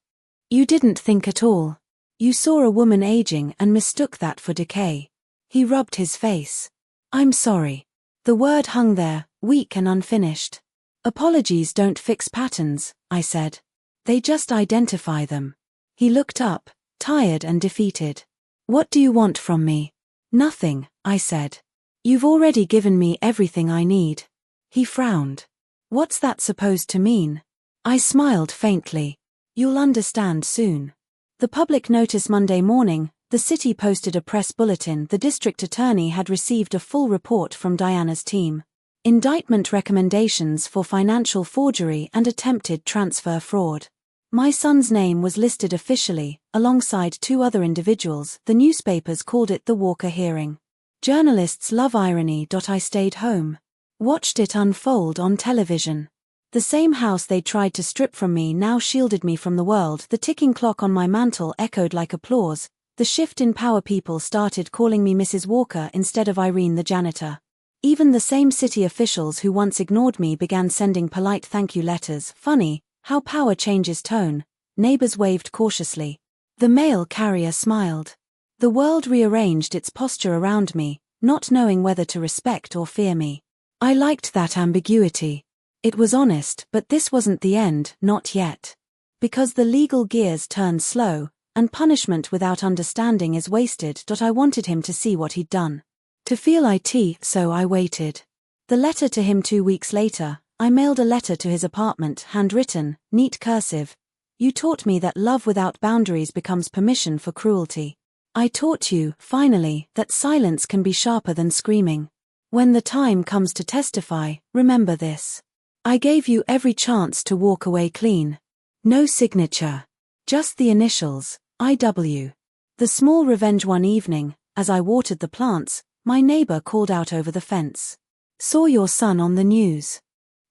You didn't think at all. You saw a woman aging and mistook that for decay. He rubbed his face. I'm sorry. The word hung there, weak and unfinished. Apologies don't fix patterns, I said. They just identify them. He looked up, tired and defeated. What do you want from me? Nothing, I said. You've already given me everything I need. He frowned. What's that supposed to mean? I smiled faintly. You'll understand soon. The public notice. Monday morning, the city posted a press bulletin. The district attorney had received a full report from Diana's team. Indictment recommendations for financial forgery and attempted transfer fraud. My son's name was listed officially, alongside two other individuals. The newspapers called it the Walker hearing. Journalists love irony. I stayed home. Watched it unfold on television. The same house they tried to strip from me now shielded me from the world. The ticking clock on my mantel echoed like applause. The shift in power. People started calling me Mrs. Walker instead of Irene the janitor. Even the same city officials who once ignored me began sending polite thank you letters. Funny how power changes tone. Neighbors waved cautiously. The mail carrier smiled. The world rearranged its posture around me, not knowing whether to respect or fear me. I liked that ambiguity. It was honest, but this wasn't the end, not yet. Because the legal gears turned slow, and punishment without understanding is wasted. I wanted him to see what he'd done. To feel it, so I waited. The letter to him 2 weeks later. I mailed a letter to his apartment, handwritten, neat cursive. You taught me that love without boundaries becomes permission for cruelty. I taught you, finally, that silence can be sharper than screaming. When the time comes to testify, remember this. I gave you every chance to walk away clean. No signature. Just the initials, IW. The small revenge. One evening, as I watered the plants, my neighbor called out over the fence. Saw your son on the news.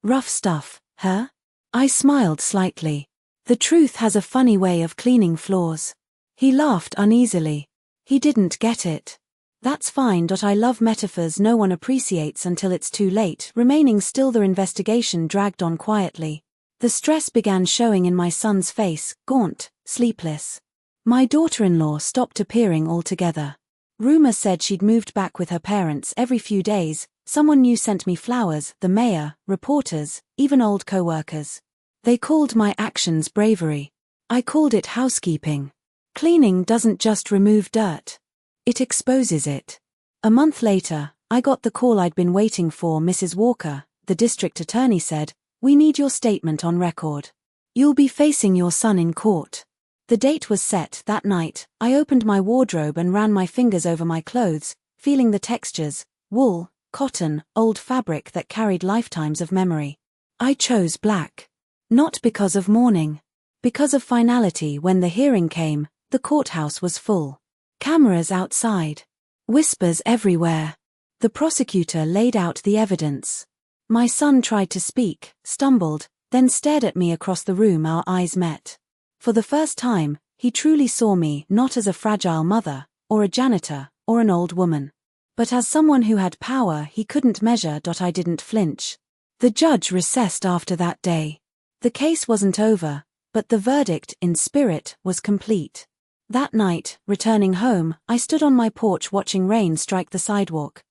Rough stuff, huh? I smiled slightly. The truth has a funny way of cleaning flaws. He laughed uneasily. He didn't get it. That's fine. I love metaphors no one appreciates until it's too late. Remaining still, the investigation dragged on quietly. The stress began showing in my son's face, gaunt, sleepless. My daughter-in-law stopped appearing altogether. Rumor said she'd moved back with her parents. Every few days, someone new sent me flowers, the mayor, reporters, even old co-workers. They called my actions bravery. I called it housekeeping. Cleaning doesn't just remove dirt. It exposes it. A month later, I got the call I'd been waiting for. Mrs. Walker, the district attorney said, we need your statement on record. You'll be facing your son in court. The date was set. That night, I opened my wardrobe and ran my fingers over my clothes, feeling the textures, wool, cotton, old fabric that carried lifetimes of memory. I chose black. Not because of mourning. Because of finality. When the hearing came, the courthouse was full. Cameras outside. Whispers everywhere. The prosecutor laid out the evidence. My son tried to speak, stumbled, then stared at me across the room. Our eyes met. For the first time, he truly saw me not as a fragile mother, or a janitor, or an old woman, but as someone who had power he couldn't measure. I didn't flinch. The judge recessed after that day. The case wasn't over, but the verdict, in spirit, was complete. That night, returning home, I stood on my porch watching rain strike the sidewalk.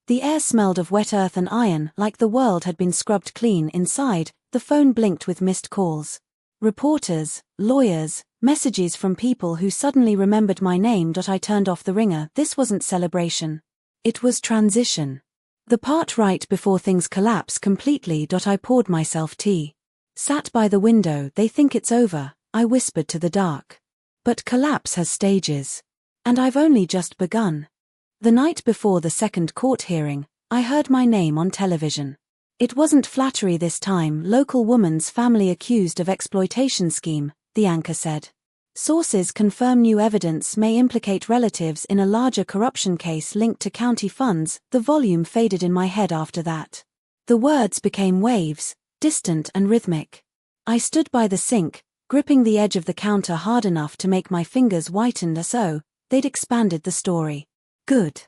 The air smelled of wet earth and iron, like the world had been scrubbed clean inside. The phone blinked with missed calls. Reporters, lawyers, messages from people who suddenly remembered my name. I turned off the ringer. This wasn't celebration. It was transition. The part right before things collapse completely. I poured myself tea. Sat by the window, they think it's over, I whispered to the dark. But collapse has stages. And I've only just begun. The night before the second court hearing, I heard my name on television. It wasn't flattery this time. Local woman's family accused of exploitation scheme, the anchor said. Sources confirm new evidence may implicate relatives in a larger corruption case linked to county funds. The volume faded in my head after that. The words became waves, distant and rhythmic. I stood by the sink, gripping the edge of the counter hard enough to make my fingers whiten as though they'd expanded the story. Good.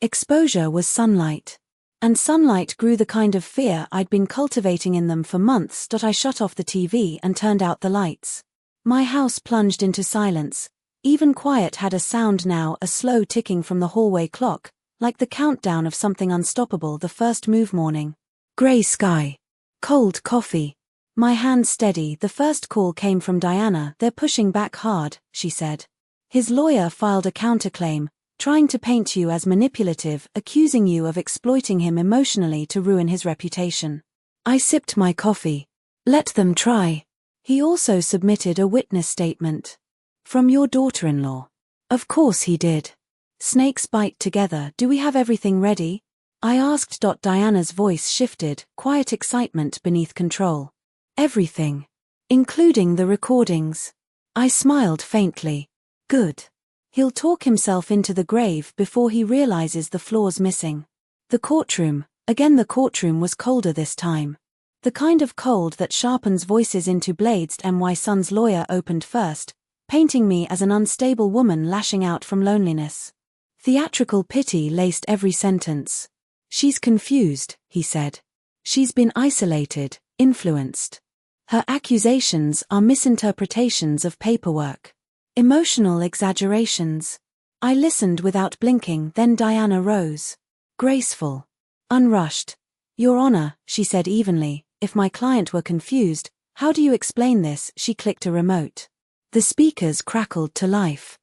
Exposure was sunlight. And sunlight grew the kind of fear I'd been cultivating in them for months. I shut off the TV and turned out the lights. My house plunged into silence. Even quiet had a sound now, a slow ticking from the hallway clock, like the countdown of something unstoppable. The first move morning. Grey sky. Cold coffee. My hand steady. The first call came from Diana. They're pushing back hard, she said. His lawyer filed a counterclaim, trying to paint you as manipulative, accusing you of exploiting him emotionally to ruin his reputation. I sipped my coffee. Let them try. He also submitted a witness statement. From your daughter-in-law. Of course he did. Snakes bite together. Do we have everything ready? I asked. Diana's voice shifted, quiet excitement beneath control. Everything. Including the recordings. I smiled faintly. Good. He'll talk himself into the grave before he realizes the floor's missing. The courtroom was colder this time. The kind of cold that sharpens voices into blades. My son's lawyer opened first, painting me as an unstable woman lashing out from loneliness. Theatrical pity laced every sentence. She's confused, he said. She's been isolated, influenced. Her accusations are misinterpretations of paperwork. Emotional exaggerations. I listened without blinking. Then Diana rose. Graceful. Unrushed. Your Honor, she said evenly, if my client were confused, how do you explain this? She clicked a remote. The speakers crackled to life.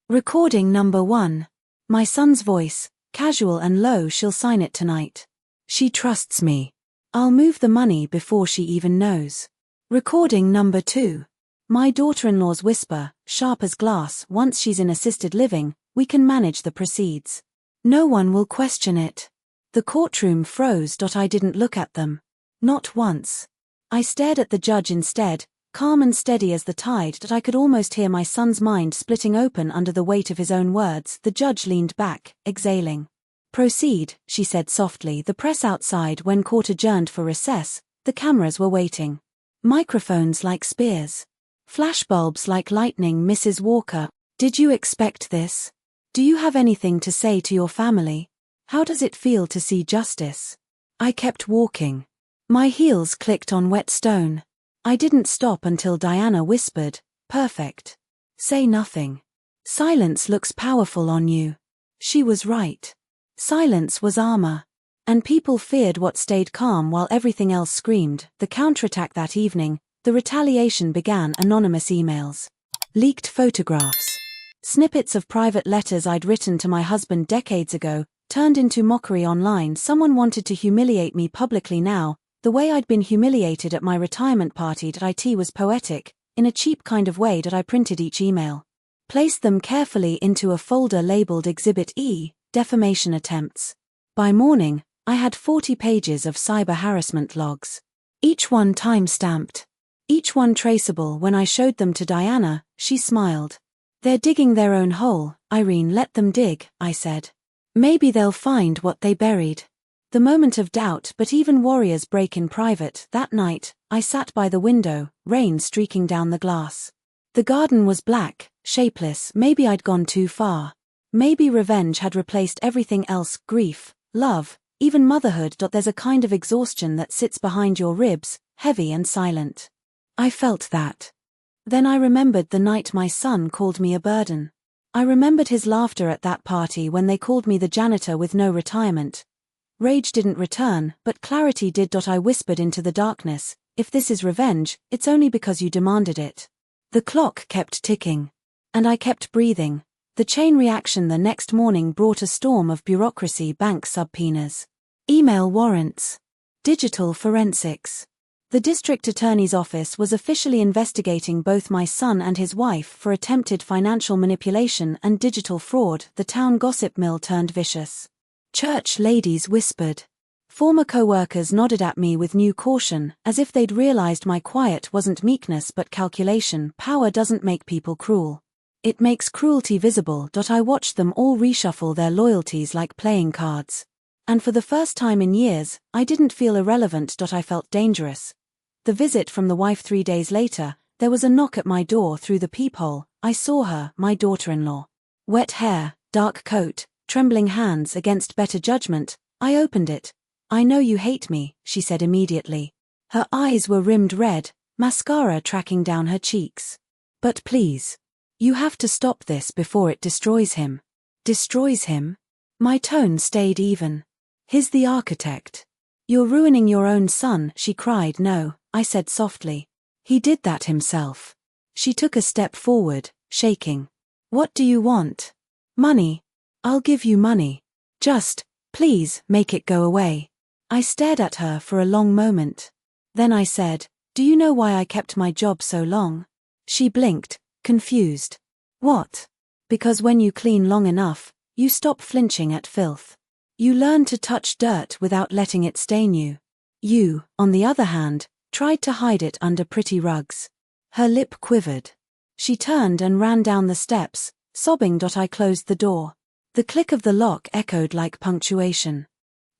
Recording number 1. My son's voice, casual and low. She'll sign it tonight. She trusts me. I'll move the money before she even knows. Recording number 2. My daughter-in-law's whisper, sharp as glass. Once she's in assisted living, we can manage the proceeds. No one will question it. The courtroom froze. I didn't look at them. Not once. I stared at the judge instead, calm and steady as the tide. I could almost hear my son's mind splitting open under the weight of his own words. The judge leaned back, exhaling. Proceed, she said softly. The press outside. When court adjourned for recess, the cameras were waiting. Microphones like spears. Flashbulbs like lightning. Mrs. Walker, did you expect this? Do you have anything to say to your family? How does it feel to see justice? I kept walking. My heels clicked on wet stone. I didn't stop until Diana whispered, perfect. Say nothing. Silence looks powerful on you. She was right. Silence was armor. And people feared what stayed calm while everything else screamed. The counterattack that evening, the retaliation began. Anonymous emails. Leaked photographs. Snippets of private letters I'd written to my husband decades ago, turned into mockery online. Someone wanted to humiliate me publicly now, the way I'd been humiliated at my retirement party. It was poetic, in a cheap kind of way. I printed each email. Placed them carefully into a folder labeled Exhibit E, defamation attempts. By morning, I had 40 pages of cyber harassment logs. Each one time-stamped. Each one traceable. When I showed them to Diana, she smiled. They're digging their own hole, Irene. Let them dig, I said. Maybe they'll find what they buried. The moment of doubt. But even warriors break in private. That night, I sat by the window, rain streaking down the glass. The garden was black, shapeless. Maybe I'd gone too far. Maybe revenge had replaced everything else. Grief, love, even motherhood. There's a kind of exhaustion that sits behind your ribs, heavy and silent. I felt that. Then I remembered the night my son called me a burden. I remembered his laughter at that party when they called me the janitor with no retirement. Rage didn't return, but clarity did. I whispered into the darkness, if this is revenge, it's only because you demanded it. The clock kept ticking. And I kept breathing. The chain reaction the next morning brought a storm of bureaucracy, bank subpoenas, email warrants, digital forensics. The district attorney's office was officially investigating both my son and his wife for attempted financial manipulation and digital fraud. The town gossip mill turned vicious. Church ladies whispered. Former co-workers nodded at me with new caution, as if they'd realized my quiet wasn't meekness but calculation. Power doesn't make people cruel. It makes cruelty visible. I watched them all reshuffle their loyalties like playing cards. And for the first time in years, I didn't feel irrelevant. I felt dangerous. The visit from the wife 3 days later, there was a knock at my door through the peephole. I saw her, my daughter-in-law. Wet hair, dark coat, trembling hands against better judgment. I opened it. I know you hate me, she said immediately. Her eyes were rimmed red, mascara tracking down her cheeks. But please. You have to stop this before it destroys him. Destroys him? My tone stayed even. He's the architect. You're ruining your own son, she cried. No, I said softly. He did that himself. She took a step forward, shaking. What do you want? Money. I'll give you money. Just, please, make it go away. I stared at her for a long moment. Then I said, do you know why I kept my job so long? She blinked, confused. What? Because when you clean long enough, you stop flinching at filth. You learn to touch dirt without letting it stain you. You, on the other hand, tried to hide it under pretty rugs. Her lip quivered. She turned and ran down the steps, sobbing. I closed the door. The click of the lock echoed like punctuation.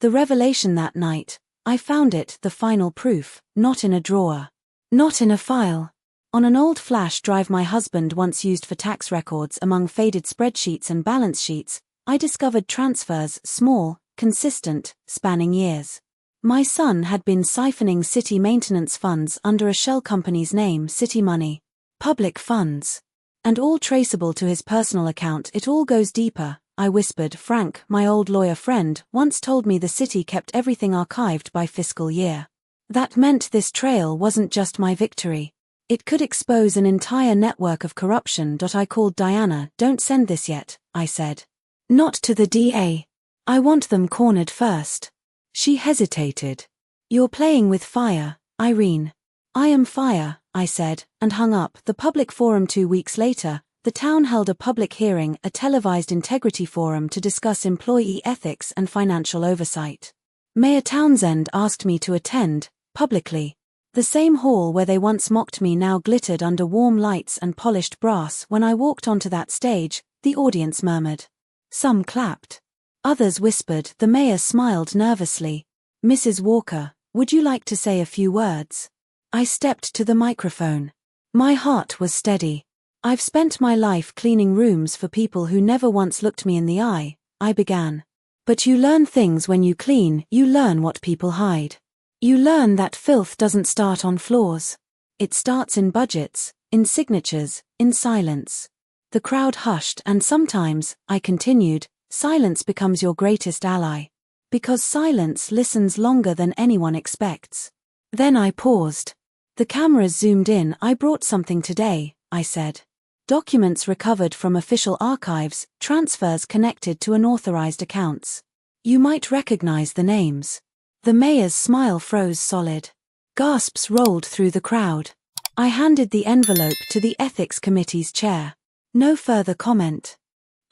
The revelation that night, I found it, the final proof, not in a drawer. Not in a file. On an old flash drive my husband once used for tax records. Among faded spreadsheets and balance sheets, I discovered transfers, small, consistent, spanning years. My son had been siphoning city maintenance funds under a shell company's name, City Money. Public funds. And all traceable to his personal account. It all goes deeper, I whispered. Frank, my old lawyer friend, once told me the city kept everything archived by fiscal year. That meant this trail wasn't just my victory. It could expose an entire network of corruption. I called Diana. Don't send this yet, I said. Not to the DA. I want them cornered first. She hesitated. You're playing with fire, Irene. I am fire, I said, and hung up. The public forum. 2 weeks later, the town held a public hearing, a televised integrity forum to discuss employee ethics and financial oversight. Mayor Townsend asked me to attend, publicly. The same hall where they once mocked me now glittered under warm lights and polished brass. When I walked onto that stage, the audience murmured. Some clapped. Others whispered. The mayor smiled nervously. Mrs. Walker, would you like to say a few words? I stepped to the microphone. My heart was steady. I've spent my life cleaning rooms for people who never once looked me in the eye, I began. But you learn things when you clean. You learn what people hide. You learn that filth doesn't start on floors. It starts in budgets, in signatures, in silence. The crowd hushed, and sometimes, I continued, silence becomes your greatest ally. Because silence listens longer than anyone expects. Then I paused. The cameras zoomed in. I brought something today, I said. Documents recovered from official archives, transfers connected to unauthorized accounts. You might recognize the names. The mayor's smile froze solid. Gasps rolled through the crowd. I handed the envelope to the ethics committee's chair. No further comment,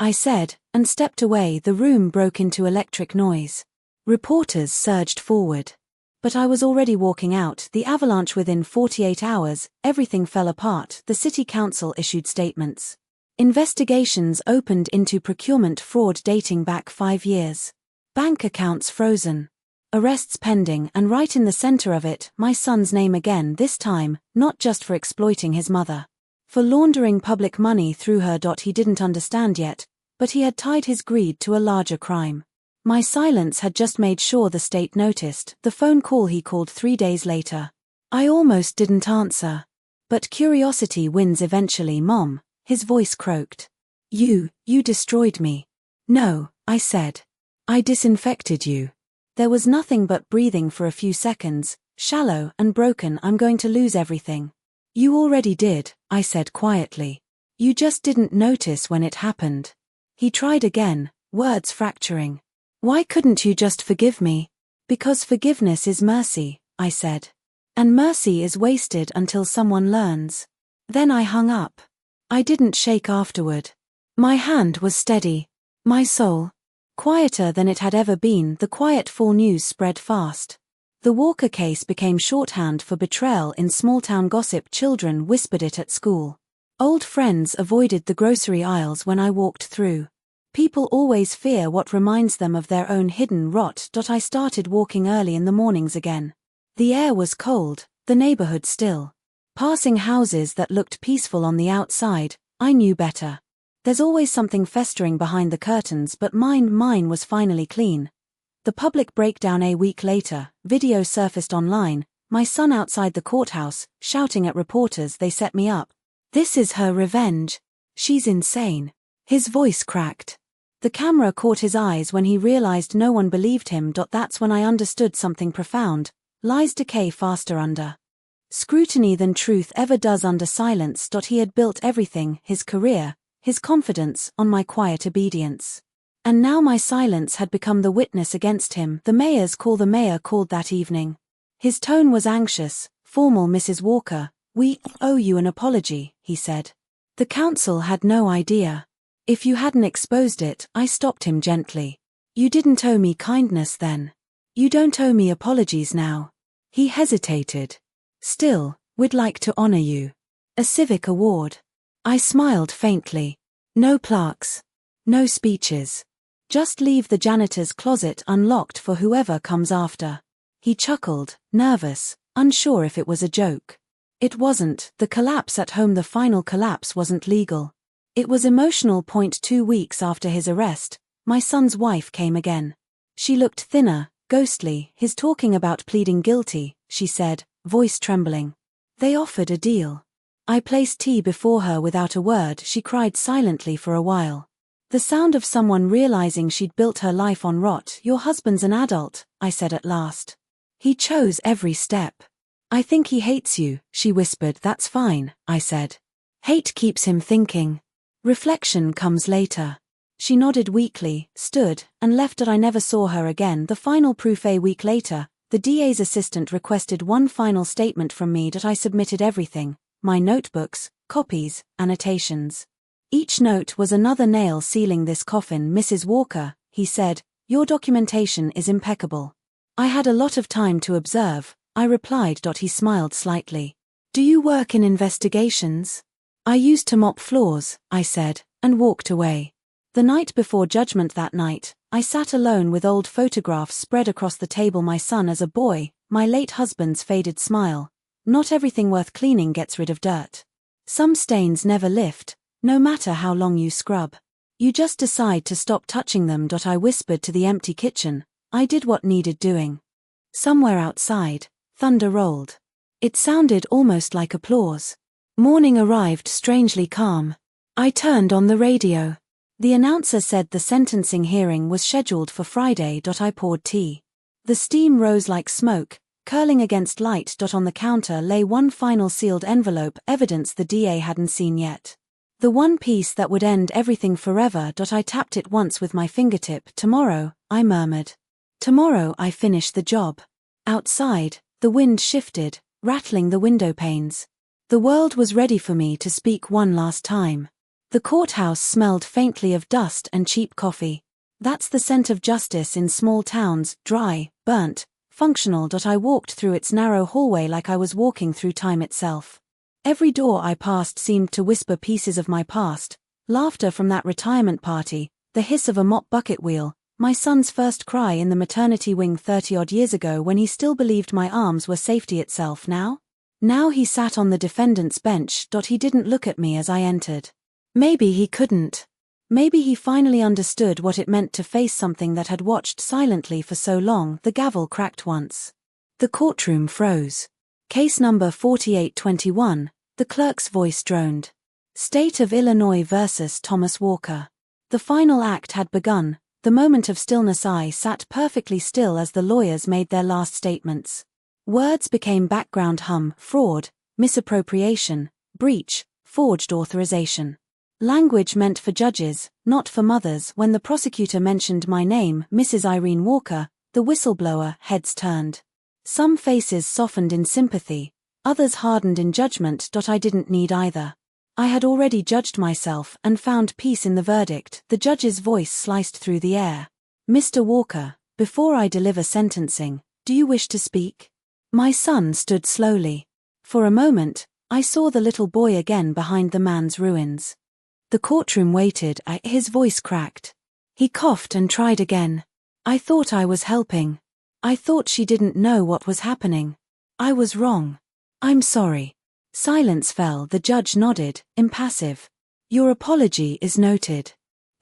I said, and stepped away. The room broke into electric noise. Reporters surged forward. But I was already walking out. The avalanche. Within 48 hours, everything fell apart. The city council issued statements. Investigations opened into procurement fraud dating back 5 years. Bank accounts frozen. Arrests pending, and right in the center of it, my son's name again, this time, not just for exploiting his mother. For laundering public money through her. He didn't understand yet, but he had tied his greed to a larger crime. My silence had just made sure the state noticed. The phone call. He called 3 days later. I almost didn't answer. But curiosity wins eventually. Mom, his voice croaked. You destroyed me. No, I said. I disinfected you. There was nothing but breathing for a few seconds, shallow and broken. I'm going to lose everything. You already did, I said quietly. You just didn't notice when it happened. He tried again, words fracturing. Why couldn't you just forgive me? Because forgiveness is mercy, I said. And mercy is wasted until someone learns. Then I hung up. I didn't shake afterward. My hand was steady. My soul quieter than it had ever been. The quiet fall news spread fast. The Walker case became shorthand for betrayal in small-town gossip. Children whispered it at school. Old friends avoided the grocery aisles when I walked through. People always fear what reminds them of their own hidden rot. I started walking early in the mornings again. The air was cold, the neighborhood still. Passing houses that looked peaceful on the outside, I knew better. There's always something festering behind the curtains, but mine was finally clean. The public breakdown. A week later, video surfaced online, my son outside the courthouse, shouting at reporters they set me up. This is her revenge. She's insane. His voice cracked. The camera caught his eyes when he realized no one believed him. That's when I understood something profound. Lies decay faster under scrutiny than truth ever does under silence. He had built everything, his career, his confidence, on my quiet obedience. And now my silence had become the witness against him. The mayor called that evening. His tone was anxious, formal. Mrs. Walker, we owe you an apology, he said. The council had no idea. If you hadn't exposed it, I stopped him gently. You didn't owe me kindness then. You don't owe me apologies now. He hesitated. Still, we'd like to honor you. A civic award. I smiled faintly. No plaques. No speeches. Just leave the janitor's closet unlocked for whoever comes after. He chuckled, nervous, unsure if it was a joke. It wasn't. The collapse at home, the final collapse, wasn't legal. It was emotional. 2 weeks after his arrest, my son's wife came again. She looked thinner, ghostly. His talking about pleading guilty, she said, voice trembling. They offered a deal. I placed tea before her without a word. She cried silently for a while. The sound of someone realizing she'd built her life on rot. Your husband's an adult, I said at last. He chose every step. I think he hates you, she whispered. That's fine, I said. Hate keeps him thinking. Reflection comes later. She nodded weakly, stood, and left. I never saw her again. The final proof. A week later, the DA's assistant requested one final statement from me. I submitted everything. My notebooks, copies, annotations. Each note was another nail sealing this coffin. Mrs. Walker, he said, your documentation is impeccable. I had a lot of time to observe, I replied. He smiled slightly. Do you work in investigations? I used to mop floors, I said, and walked away. The night before judgment that night, I sat alone with old photographs spread across the table. My son as a boy, my late husband's faded smile. Not everything worth cleaning gets rid of dirt. Some stains never lift, no matter how long you scrub. You just decide to stop touching them. I whispered to the empty kitchen. I did what needed doing. Somewhere outside, thunder rolled. It sounded almost like applause. Morning arrived strangely calm. I turned on the radio. The announcer said the sentencing hearing was scheduled for Friday. I poured tea. The steam rose like smoke, curling against light. On the counter lay one final sealed envelope, evidence the DA hadn't seen yet. The one piece that would end everything forever. I tapped it once with my fingertip. Tomorrow, I murmured. Tomorrow I finish the job. Outside, the wind shifted, rattling the window panes. The world was ready for me to speak one last time. The courthouse smelled faintly of dust and cheap coffee. That's the scent of justice in small towns, dry, burnt, functional. I walked through its narrow hallway like I was walking through time itself. Every door I passed seemed to whisper pieces of my past, laughter from that retirement party, the hiss of a mop bucket wheel, my son's first cry in the maternity wing 30-odd years ago when he still believed my arms were safety itself. Now he sat on the defendant's bench. He didn't look at me as I entered. Maybe he couldn't. Maybe he finally understood what it meant to face something that had watched silently for so long. The gavel cracked once. The courtroom froze. Case number 4821, the clerk's voice droned. State of Illinois versus Thomas Walker. The final act had begun, the moment of stillness. I sat perfectly still as the lawyers made their last statements. Words became background hum: fraud, misappropriation, breach, forged authorization. Language meant for judges, not for mothers. When the prosecutor mentioned my name, Mrs. Irene Walker, the whistleblower, heads turned. Some faces softened in sympathy, others hardened in judgment. I didn't need either. I had already judged myself and found peace in the verdict. The judge's voice sliced through the air. Mr. Walker, before I deliver sentencing, do you wish to speak? My son stood slowly. For a moment, I saw the little boy again behind the man's ruins. The courtroom waited. His voice cracked. He coughed and tried again. I thought I was helping. I thought she didn't know what was happening. I was wrong. I'm sorry. Silence fell. The judge nodded, impassive. Your apology is noted.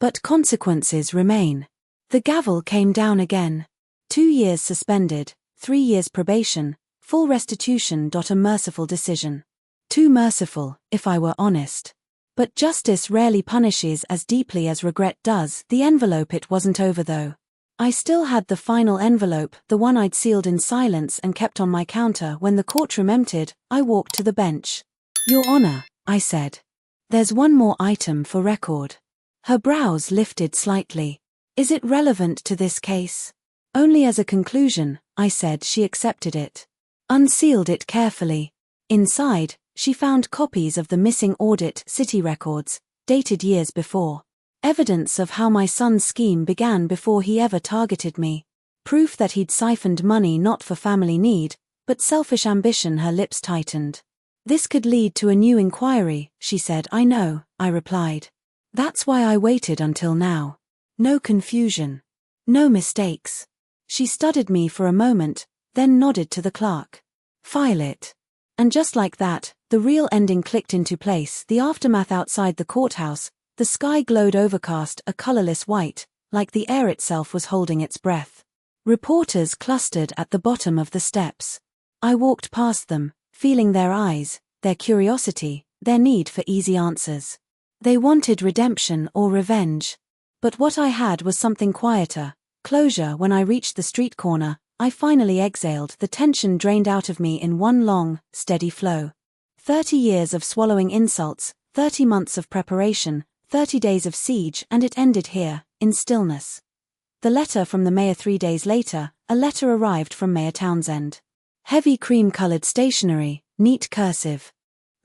But consequences remain. The gavel came down again. 2 years suspended, 3 years probation, full restitution. A merciful decision. Too merciful, if I were honest. But justice rarely punishes as deeply as regret does. The envelope, it wasn't over though. I still had the final envelope, the one I'd sealed in silence and kept on my counter. When the courtroom emptied, I walked to the bench. Your Honor, I said. There's one more item for record. Her brows lifted slightly. Is it relevant to this case? Only as a conclusion, I said. She accepted it. Unsealed it carefully. Inside, she found copies of the missing audit city records, dated years before. Evidence of how my son's scheme began before he ever targeted me. Proof that he'd siphoned money not for family need, but selfish ambition. Her lips tightened. This could lead to a new inquiry, she said. I know, I replied. That's why I waited until now. No confusion. No mistakes. She studied me for a moment, then nodded to the clerk. File it. And just like that, the real ending clicked into place. The aftermath outside the courthouse. The sky glowed overcast, a colorless white, like the air itself was holding its breath. Reporters clustered at the bottom of the steps. I walked past them, feeling their eyes, their curiosity, their need for easy answers. They wanted redemption or revenge. But what I had was something quieter, closure. When I reached the street corner, I finally exhaled. The tension drained out of me in one long, steady flow. 30 years of swallowing insults, 30 months of preparation, 30 days of siege, and it ended here, in stillness. The letter from the mayor 3 days later, a letter arrived from Mayor Townsend. Heavy cream-colored stationery, neat cursive.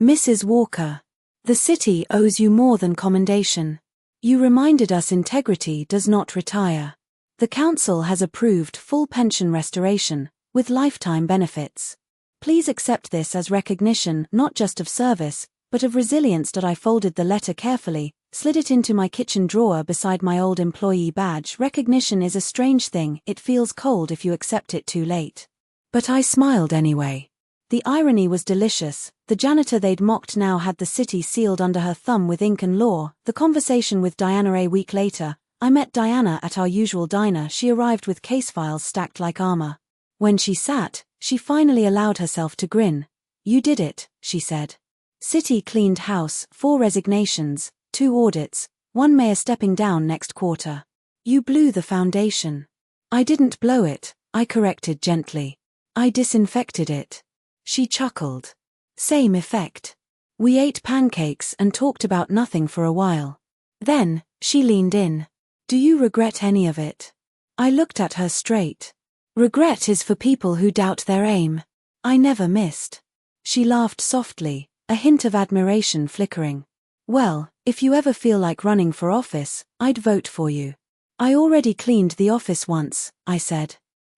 Mrs. Walker. The city owes you more than commendation. You reminded us integrity does not retire. The council has approved full pension restoration, with lifetime benefits. Please accept this as recognition not just of service, but of resilience. I folded the letter carefully, slid it into my kitchen drawer beside my old employee badge. Recognition is a strange thing. It feels cold if you accept it too late. But I smiled anyway. The irony was delicious. The janitor they'd mocked now had the city sealed under her thumb with ink and law. The conversation with Diana. A week later, I met Diana at our usual diner. She arrived with case files stacked like armor. When she sat, she finally allowed herself to grin. You did it, she said. City cleaned house, 4 resignations, 2 audits, 1 mayor stepping down next quarter. You blew the foundation. I didn't blow it, I corrected gently. I disinfected it. She chuckled. Same effect. We ate pancakes and talked about nothing for a while. Then, she leaned in. Do you regret any of it? I looked at her straight. Regret is for people who doubt their aim. I never missed. She laughed softly, a hint of admiration flickering. Well, if you ever feel like running for office, I'd vote for you. I already cleaned the office once, I said.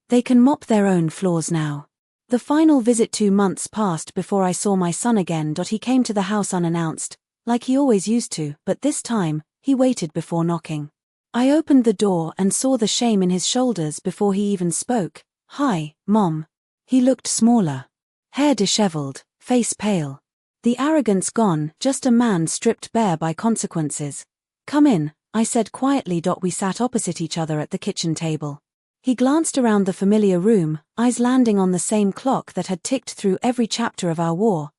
They can mop their own floors now. The final visit. 2 months passed before I saw my son again. He came to the house unannounced, like he always used to, but this time, he waited before knocking. I opened the door and saw the shame in his shoulders before he even spoke. Hi, Mom. He looked smaller. Hair disheveled, face pale. The arrogance gone, just a man stripped bare by consequences. Come in, I said quietly. We sat opposite each other at the kitchen table. He glanced around the familiar room, eyes landing on the same clock that had ticked through every chapter of our war.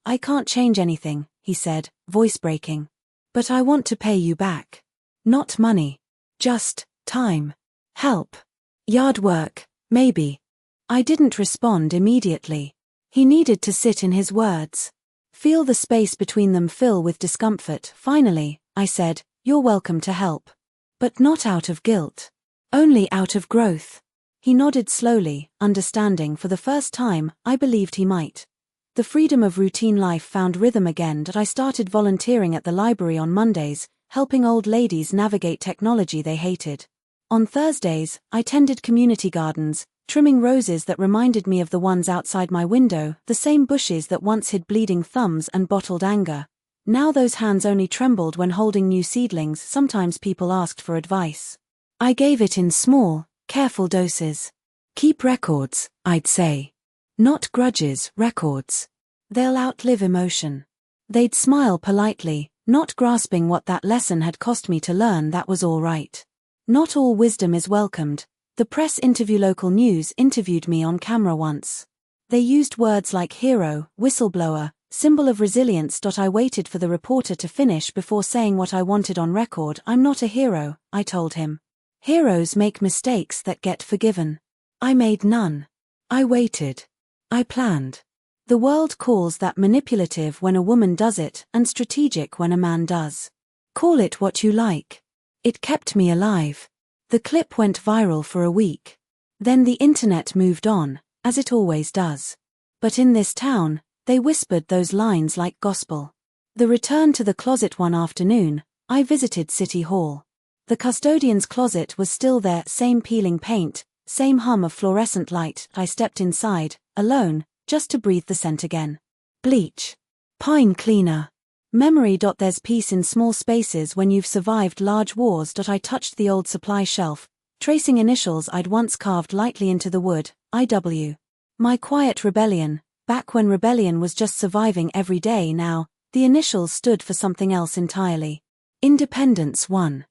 I can't change anything, he said, voice breaking. But I want to pay you back. Not money. Just time. Help. Yard work, maybe. I didn't respond immediately. He needed to sit in his words. Feel the space between them fill with discomfort. Finally, I said, you're welcome to help. But not out of guilt. Only out of growth. He nodded slowly, understanding. For the first time, I believed he might. The freedom of routine life found rhythm again. I started volunteering at the library on Mondays, helping old ladies navigate technology they hated. On Thursdays, I tended community gardens, trimming roses that reminded me of the ones outside my window, the same bushes that once hid bleeding thumbs and bottled anger. Now those hands only trembled when holding new seedlings. Sometimes people asked for advice. I gave it in small, careful doses. Keep records, I'd say. Not grudges, records. They'll outlive emotion. They'd smile politely, not grasping what that lesson had cost me to learn. That was all right. Not all wisdom is welcomed. The press interview. Local news interviewed me on camera once. They used words like hero, whistleblower, symbol of resilience. I waited for the reporter to finish before saying what I wanted on record. I'm not a hero, I told him. Heroes make mistakes that get forgiven. I made none. I waited. I planned. The world calls that manipulative when a woman does it, and strategic when a man does. Call it what you like. It kept me alive. The clip went viral for a week. Then the internet moved on, as it always does. But in this town, they whispered those lines like gospel. The return to the closet. One afternoon, I visited City Hall. The custodian's closet was still there, same peeling paint, same hum of fluorescent light. I stepped inside, alone, just to breathe the scent again. Bleach. Pine cleaner. Memory. There's peace in small spaces when you've survived large wars. I touched the old supply shelf, tracing initials I'd once carved lightly into the wood, IW. My quiet rebellion, back when rebellion was just surviving every day. Now, the initials stood for something else entirely. Independence 1.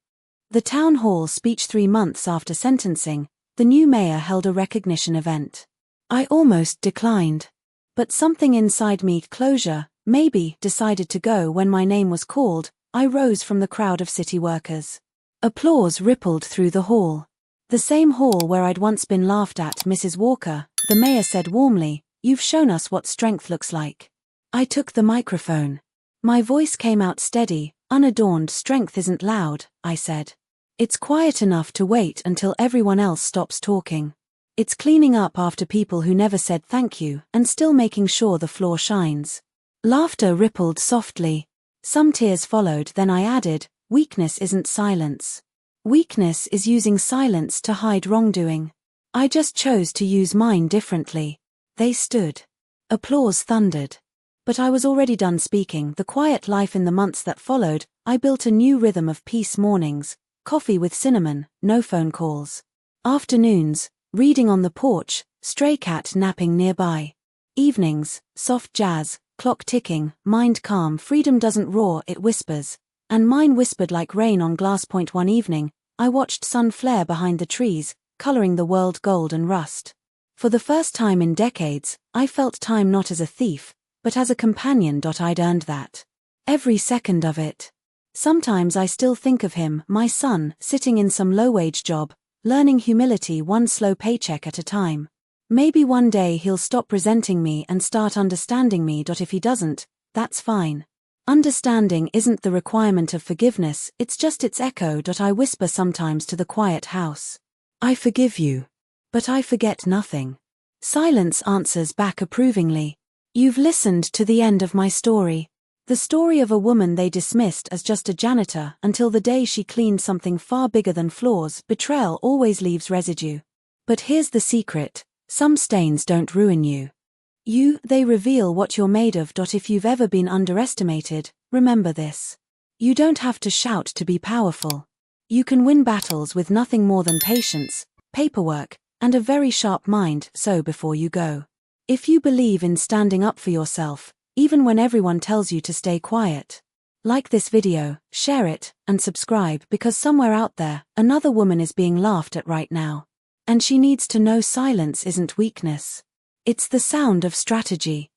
The town hall speech. 3 months after sentencing, the new mayor held a recognition event. I almost declined. But something inside me, closure, maybe, decided to go. When my name was called, I rose from the crowd of city workers. Applause rippled through the hall. The same hall where I'd once been laughed at. Mrs. Walker, the mayor said warmly, you've shown us what strength looks like. I took the microphone. My voice came out steady, unadorned. Strength isn't loud, I said. It's quiet enough to wait until everyone else stops talking. It's cleaning up after people who never said thank you, and still making sure the floor shines. Laughter rippled softly. Some tears followed. Then I added, weakness isn't silence. Weakness is using silence to hide wrongdoing. I just chose to use mine differently. They stood. Applause thundered. But I was already done speaking. The quiet life. In the months that followed, I built a new rhythm of peace. Mornings, coffee with cinnamon, no phone calls. Afternoons, reading on the porch, stray cat napping nearby. Evenings, soft jazz, clock ticking, mind calm. Freedom doesn't roar, it whispers. And mine whispered like rain on glass. One evening, I watched sun flare behind the trees, coloring the world gold and rust. For the first time in decades, I felt time not as a thief, but as a companion. I'd earned that. Every second of it. Sometimes I still think of him, my son, sitting in some low-wage job, learning humility one slow paycheck at a time. Maybe one day he'll stop resenting me and start understanding me. If he doesn't, that's fine. Understanding isn't the requirement of forgiveness, it's just its echo. I whisper sometimes to the quiet house. I forgive you. But I forget nothing. Silence answers back approvingly. You've listened to the end of my story. The story of a woman they dismissed as just a janitor until the day she cleaned something far bigger than floors. Betrayal always leaves residue. But here's the secret, some stains don't ruin you. They reveal what you're made of. If you've ever been underestimated, remember this. You don't have to shout to be powerful. You can win battles with nothing more than patience, paperwork, and a very sharp mind. So before you go, if you believe in standing up for yourself, even when everyone tells you to stay quiet, like this video, share it, and subscribe, because somewhere out there, another woman is being laughed at right now. And she needs to know silence isn't weakness. It's the sound of strategy.